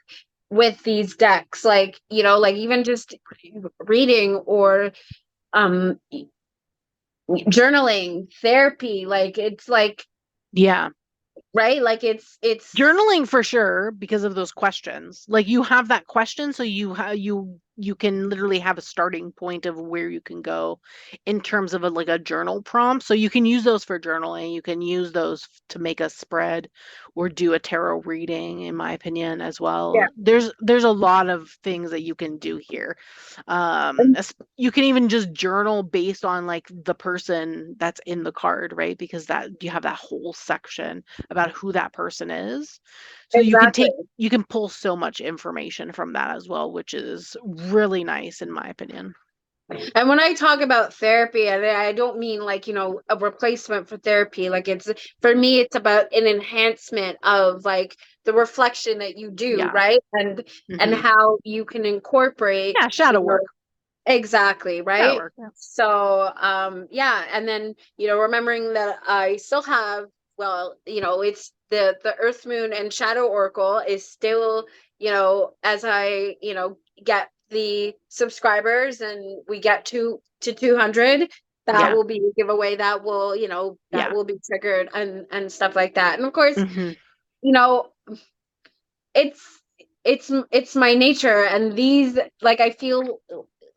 these decks, like like even just reading or um journaling, therapy, like it's like yeah. right, like it's Journaling for sure because of those questions. Like you have that question, so you can literally have a starting point of where you can go in terms of like a journal prompt. So you can use those for journaling. You can use those to make a spread or do a tarot reading, in my opinion, as yeah. well. There's a lot of things that you can do here. You can even just journal based on like the person that's in the card, right? Because that you have that whole section about who that person is. So Exactly. you can pull so much information from that as well, which is really nice in my opinion. And when I talk about therapy, I don't mean like, a replacement for therapy. Like it's for me, it's about an enhancement of like the reflection that you do, Yeah. right? And Hmm. how you can incorporate, Yeah, shadow work. exactly, Shadow right? work. Yeah. So yeah, and then, remembering that I still have, well, it's the Earth Moon and Shadow Oracle is still, as I, get the subscribers and we get to 200, that Yeah. will be a giveaway that will, that Yeah. will be triggered and stuff like that. And of course, Hmm. you know, it's it's my nature, and these, like, I feel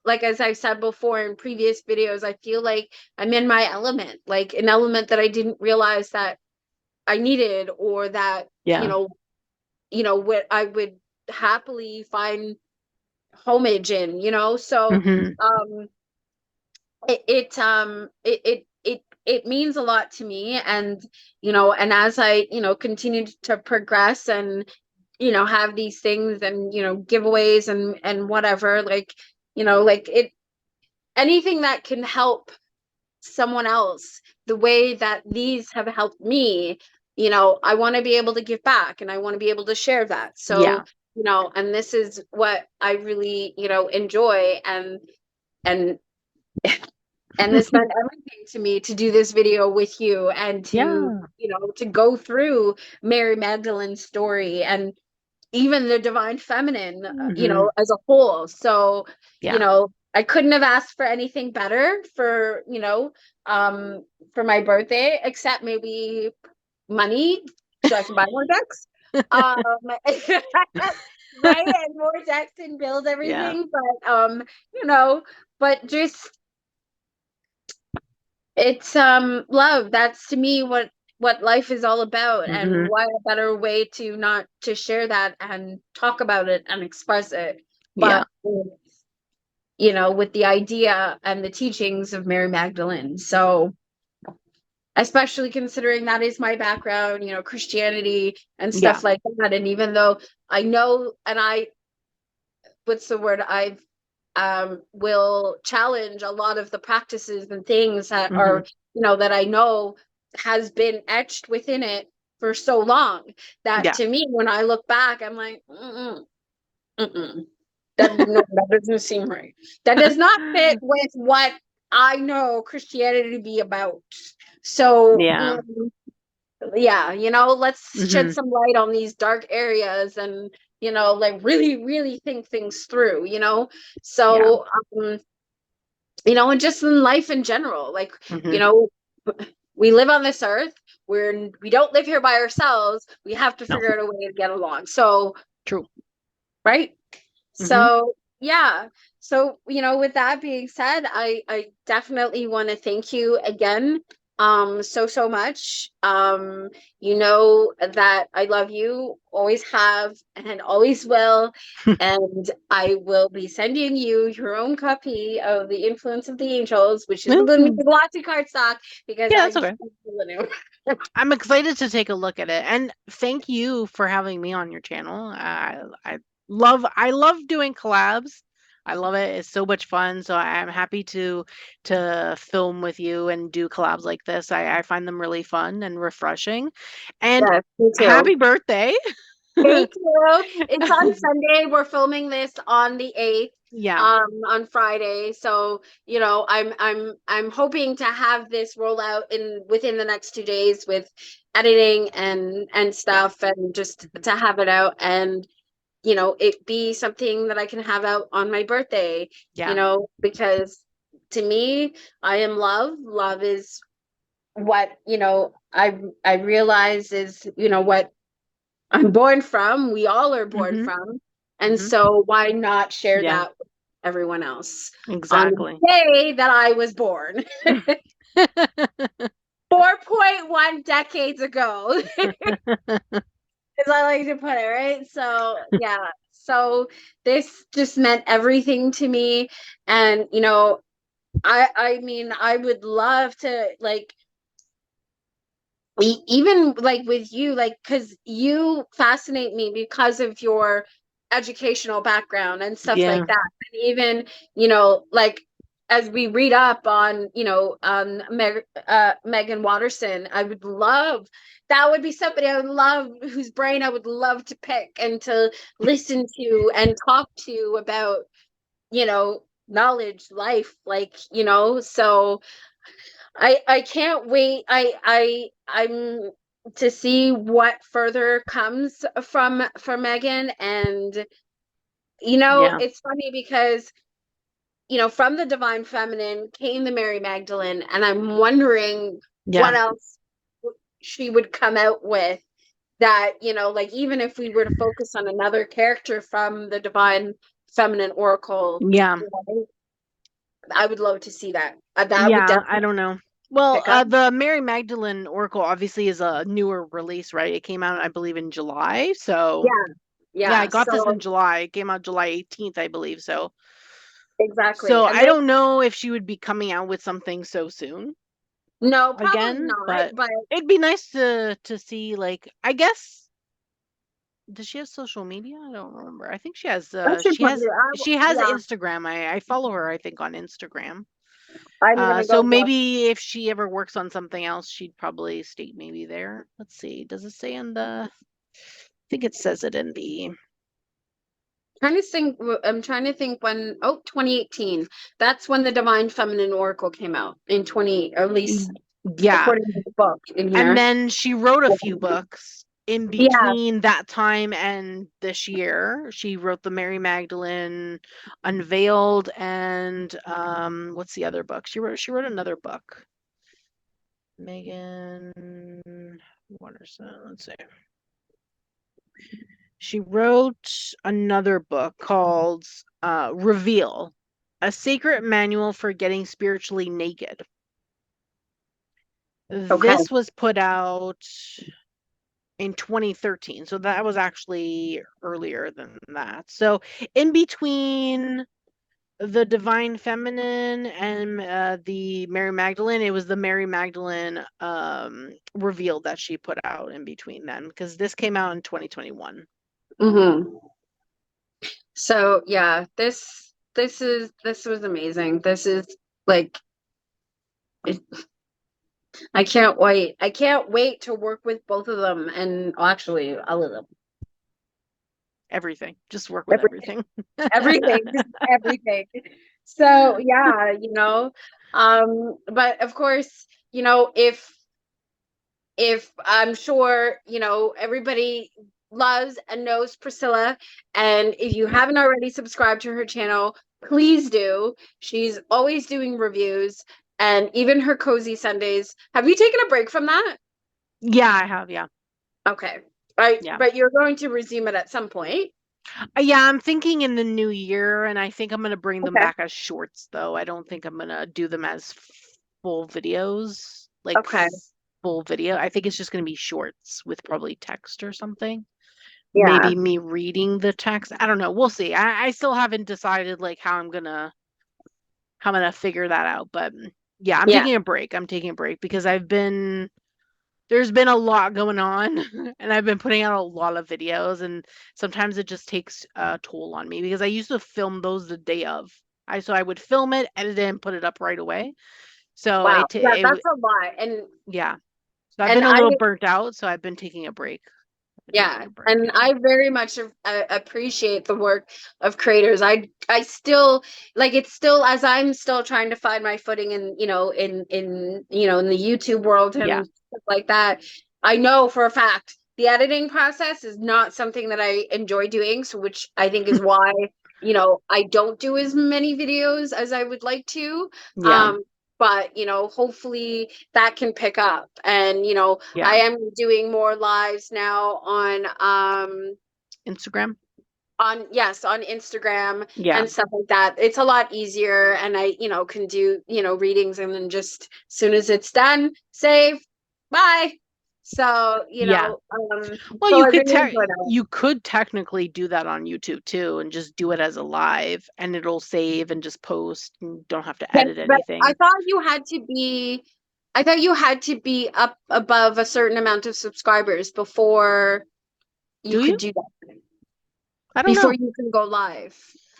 like, as I've said before in previous videos, I feel like I'm in my element, like an element that I didn't realize that I needed, or that Yeah. what I would happily find homage in, so Hmm. um it means a lot to me. And and as I continue to progress and have these things and giveaways and whatever, like like it, anything that can help someone else the way that these have helped me, you know, I want to be able to give back, and I want to be able to share that. Yeah. So, you know, and this is what I really, you know, enjoy, and and this meant everything to me to do this video with you, and to, Yeah. you know, to go through Mary Magdalene's story, and even the divine feminine, you Hmm. know, as a whole. So, you Yeah. know, I couldn't have asked for anything better for, you know, for my birthday, except maybe money so I can buy more decks. Um, right, and more decks and build Yeah. everything. But you know, but just it's love. That's to me what life is all about, and Hmm. what a better way to not to share that and talk about it and express it, Yeah. but with, you know, with the idea and the teachings of Mary Magdalene. So especially considering that is my background, you know, Christianity and Yeah. stuff like that. And even though I know, and I, what's the word, I've will challenge a lot of the practices and things that Hmm. are, you know, that I know has been etched within it for so long, that Yeah. to me, when I look back, I'm like, mm-mm, that, no, that doesn't seem right. That does not fit with what I know Christianity to be about. So, Yeah. yeah, you know, let's shed Hmm. some light on these dark areas, and, you know, like really, really think things through, you know? Yeah. So, you know, and just in life in general, like, Hmm. you know, we live on this earth. We don't live here by ourselves. We have to No. figure out a way to get along. So, True. right? Hmm. So, yeah. So, you know, with that being said, I definitely want to thank you again, so much. You know that I love you, always have, and always will. And I will be sending you your own copy of The Influence of the Angels, which is going to be Ooh. the glossy cardstock, because Yeah, I that's just okay. I'm excited to take a look at it, and thank you for having me on your channel. I love doing collabs. I love it. It's so much fun. So I'm happy to film with you and do collabs like this. I find them really fun and refreshing. And Yes, me too. happy birthday. Thank you. It's on Sunday. We're filming this on the 8th, Yeah. on Friday. So, you know, I'm hoping to have this roll out in within the next 2 days, with editing and Yeah. stuff, and just Mhm. to have it out, and, you know, it be something that I can have out on my birthday, you Yeah. know, because to me, I am love. Love is what, you know, I realize is, you know, what I'm born from, we all are born Mhm. from. And Mhm. so why not share Yeah. that with everyone else on the Exactly. day that I was born? 4.1 decades ago, as I like to put it, right? So, yeah. So this just meant everything to me. And, you know, I mean, I would love to, like, even like with you, like, because you fascinate me because of your educational background and stuff Yeah. like that. And even, you know, like, as we read up on, you know, Megan Watterson, I would love, that would be somebody I would love, whose brain I would love to pick and to listen to and talk to about, you know, knowledge, life, like, you know. So I can't wait. I'm to see what further comes from Megan. And, you know, Yeah. it's funny because, you know, from the divine feminine came the Mary Magdalene, and I'm wondering what Yeah. else she would come out with, that, you know, like, even if we were to focus on another character from the divine feminine oracle, Yeah. you know, I would love to see that. That would Yeah, I definitely don't know. Well, pick up. the Mary Magdalene Oracle obviously is a newer release, right? It came out, I believe, in July. So, Yeah, yeah, I yeah. got this in So July. It came out July 18th, I believe. exactly. So And I they, don't know if she would be coming out with something so soon no, probably again, not, but but it'd be nice to see, like, I guess, does she have social media? I don't remember. I think she has I should put it, she has yeah, Instagram. I follow her, I think, on Instagram. I'm gonna So go look. maybe if she ever works on something else, she'd probably state maybe there. Let's see. Does it say in the? I think it says it in the. I'm trying to think when, 2018. That's when the Divine Feminine Oracle came out in 20, or at least Yeah. according to the book in And here. then she wrote a few books in Yeah. between that time and this year. She wrote the Mary Magdalene Unveiled and what's the other book? She wrote another book. Megan Watterson, let's see. She wrote another book called Reveal, a secret manual for getting spiritually naked. Okay. This was put out in 2013. So that was actually earlier than that. So in between the Divine Feminine and the Mary Magdalene, it was the Mary Magdalene reveal that she put out in between then, because this came out in 2021. Mm-hmm. So yeah, this was amazing. This is like it, I can't wait. I can't wait to work with both of them, and actually all of them. Everything. Just work with everything. Everything, just everything. So yeah, but of course, if I'm sure, everybody loves and knows Priscilla, and if you haven't already subscribed to her channel, please do. She's always doing reviews and even her cozy Sundays. Have you taken a break from that? Yeah, I have. Yeah. Okay. Right, Yeah. but you're going to resume it at some point. Yeah, I'm thinking in the new year, and I think I'm going to bring them Okay. back as shorts, though. I don't think I'm going to do them as full videos, like Okay. full video. I think it's just going to be shorts with probably text or something. Yeah. Maybe me reading the text. I don't know. We'll see. I still haven't decided like how I'm gonna figure that out. But yeah, I'm Yeah. taking a break. I'm taking a break because there's been a lot going on and I've been putting out a lot of videos, and sometimes it just takes a toll on me because I used to film those the day of. I would film it, edit it, and put it up right away. So Wow. Yeah, that's a lot. And yeah. So I've and been a I little burnt out, so I've been taking a break. I've been taking Yeah, a break, and yeah. I very much appreciate the work of creators. I still like it's still as I'm still trying to find my footing in in the YouTube world Yeah. and stuff like that. I know for a fact the editing process is not something that I enjoy doing, so which I think is why I don't do as many videos as I would like to. Yeah. Um, but hopefully that can pick up, and I Yeah. am doing more lives now Instagram. on Instagram Yeah. and stuff like that. It's a lot easier, and I can do readings, and then just as soon as it's done, save, bye. So Yeah. Well, so I really enjoy that. you could technically do that on YouTube too and just do it as a live and it'll save and just post and don't have to Yes, edit but anything. I thought you had to be up above a certain amount of subscribers before you Do could you? do that, I don't before know. you can go live.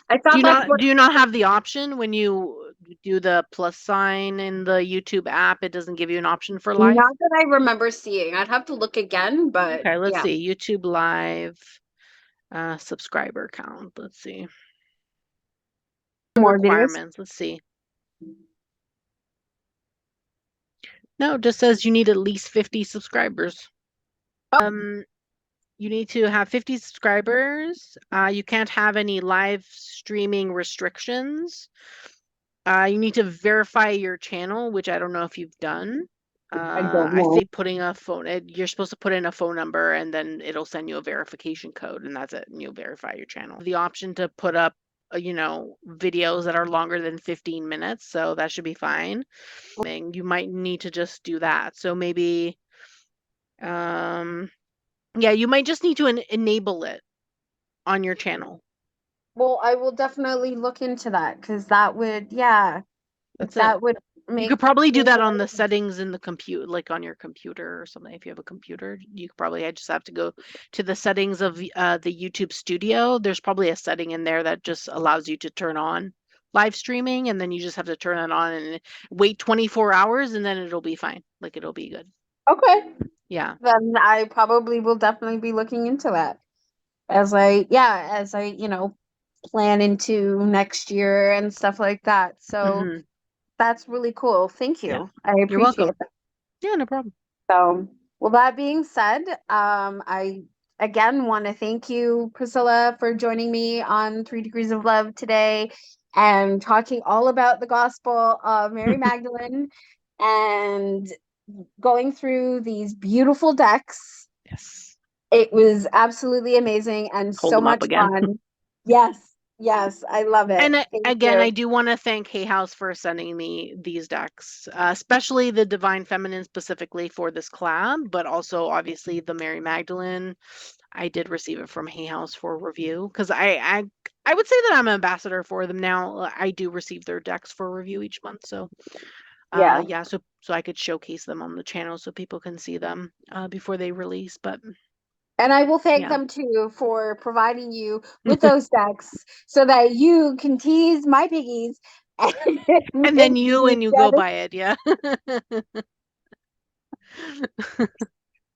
I thought that's what. Do you not have the option when you do the plus sign in the YouTube app, it doesn't give you an option for live? Not that I remember seeing. I'd have to look again, but Okay, let's yeah. see. YouTube live subscriber count. Let's see. More videos. Requirements. Let's see. No, it just says you need at least 50 subscribers. You need to have 50 subscribers. You can't have any live streaming restrictions. You need to verify your channel, which I don't know if you've done. I don't I know. think putting a phone, you're supposed to put in a phone number and then it'll send you a verification code and that's it. And you'll verify your channel. The option to put up, videos that are longer than 15 minutes. So that should be fine. You might need to just do that. So maybe, yeah, you might just need to enable it on your channel. Well, I will definitely look into that because that would, yeah, That's it. that would You make could probably do things a that lot on the easier. settings in the compute, like on your computer or something. If you have a computer, you could probably just have to go to the settings of the YouTube Studio. There's probably a setting in there that just allows you to turn on live streaming, and then you just have to turn it on and wait 24 hours, and then it'll be fine. Like, it'll be good. Okay. Yeah. Then I probably will definitely be looking into that as I, you know, plan into next year and stuff like that. So Mhm. that's really cool. Thank Yeah. you. I You're welcome. appreciate that. Yeah, no problem. So, well, that being said, I again want to thank you, Priscilla, for joining me on 3 Degrees of Love today and talking all about the gospel of Mary Magdalene and going through these beautiful decks. Yes. It was absolutely amazing and Hold so them up much again. fun. Yes, yes, I love it. And Thank again, you. I do want to thank Hay House for sending me these decks, especially the Divine Feminine specifically for this collab, but also obviously the Mary Magdalene. I did receive it from Hay House for review because I would say that I'm an ambassador for them now. I do receive their decks for review each month, so Yeah. yeah, so I could showcase them on the channel so people can see them before they release. But And I will thank yeah, them too for providing you with those decks so that you can tease my piggies and then you go but buy it, yeah.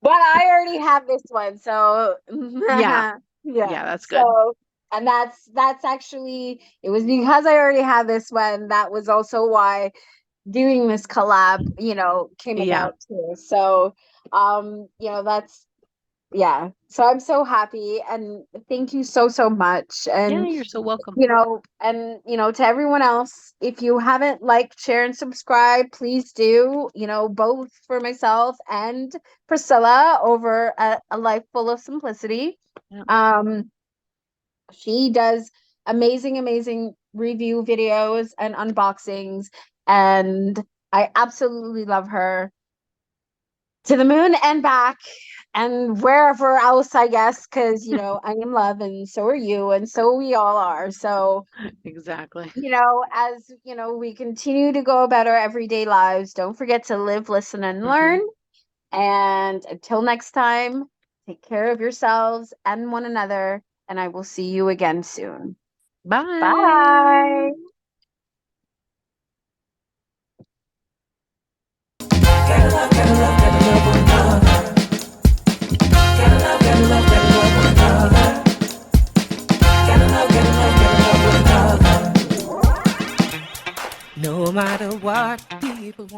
I already have this one, so Yeah, yeah. yeah, that's good. So and that's actually it was because I already had this one. That was also why doing this collab, you know, came Yeah. about too. So you know, that's yeah. So I'm so happy and thank you so so much. Yeah, And you're so welcome. you know, and you know, to everyone else, if you haven't liked, share, and subscribe, please do. You know, both for myself and Priscilla over at A Life Full of Simplicity. Yeah. She does amazing, amazing review videos and unboxings, and I absolutely love her to the moon and back and wherever else, I guess, because you know I am love and so are you and so we all are. So Exactly. you know, as you know, we continue to go about our everyday lives, don't forget to live, listen, and Hmm. learn. And until next time, take care of yourselves and one another, and I will see you again soon. Bye. Bye. Gotta love, gotta love, gotta love one another. Gotta love, gotta love, gotta love one another. Gotta love, gotta love, gotta love one another. No matter what people want.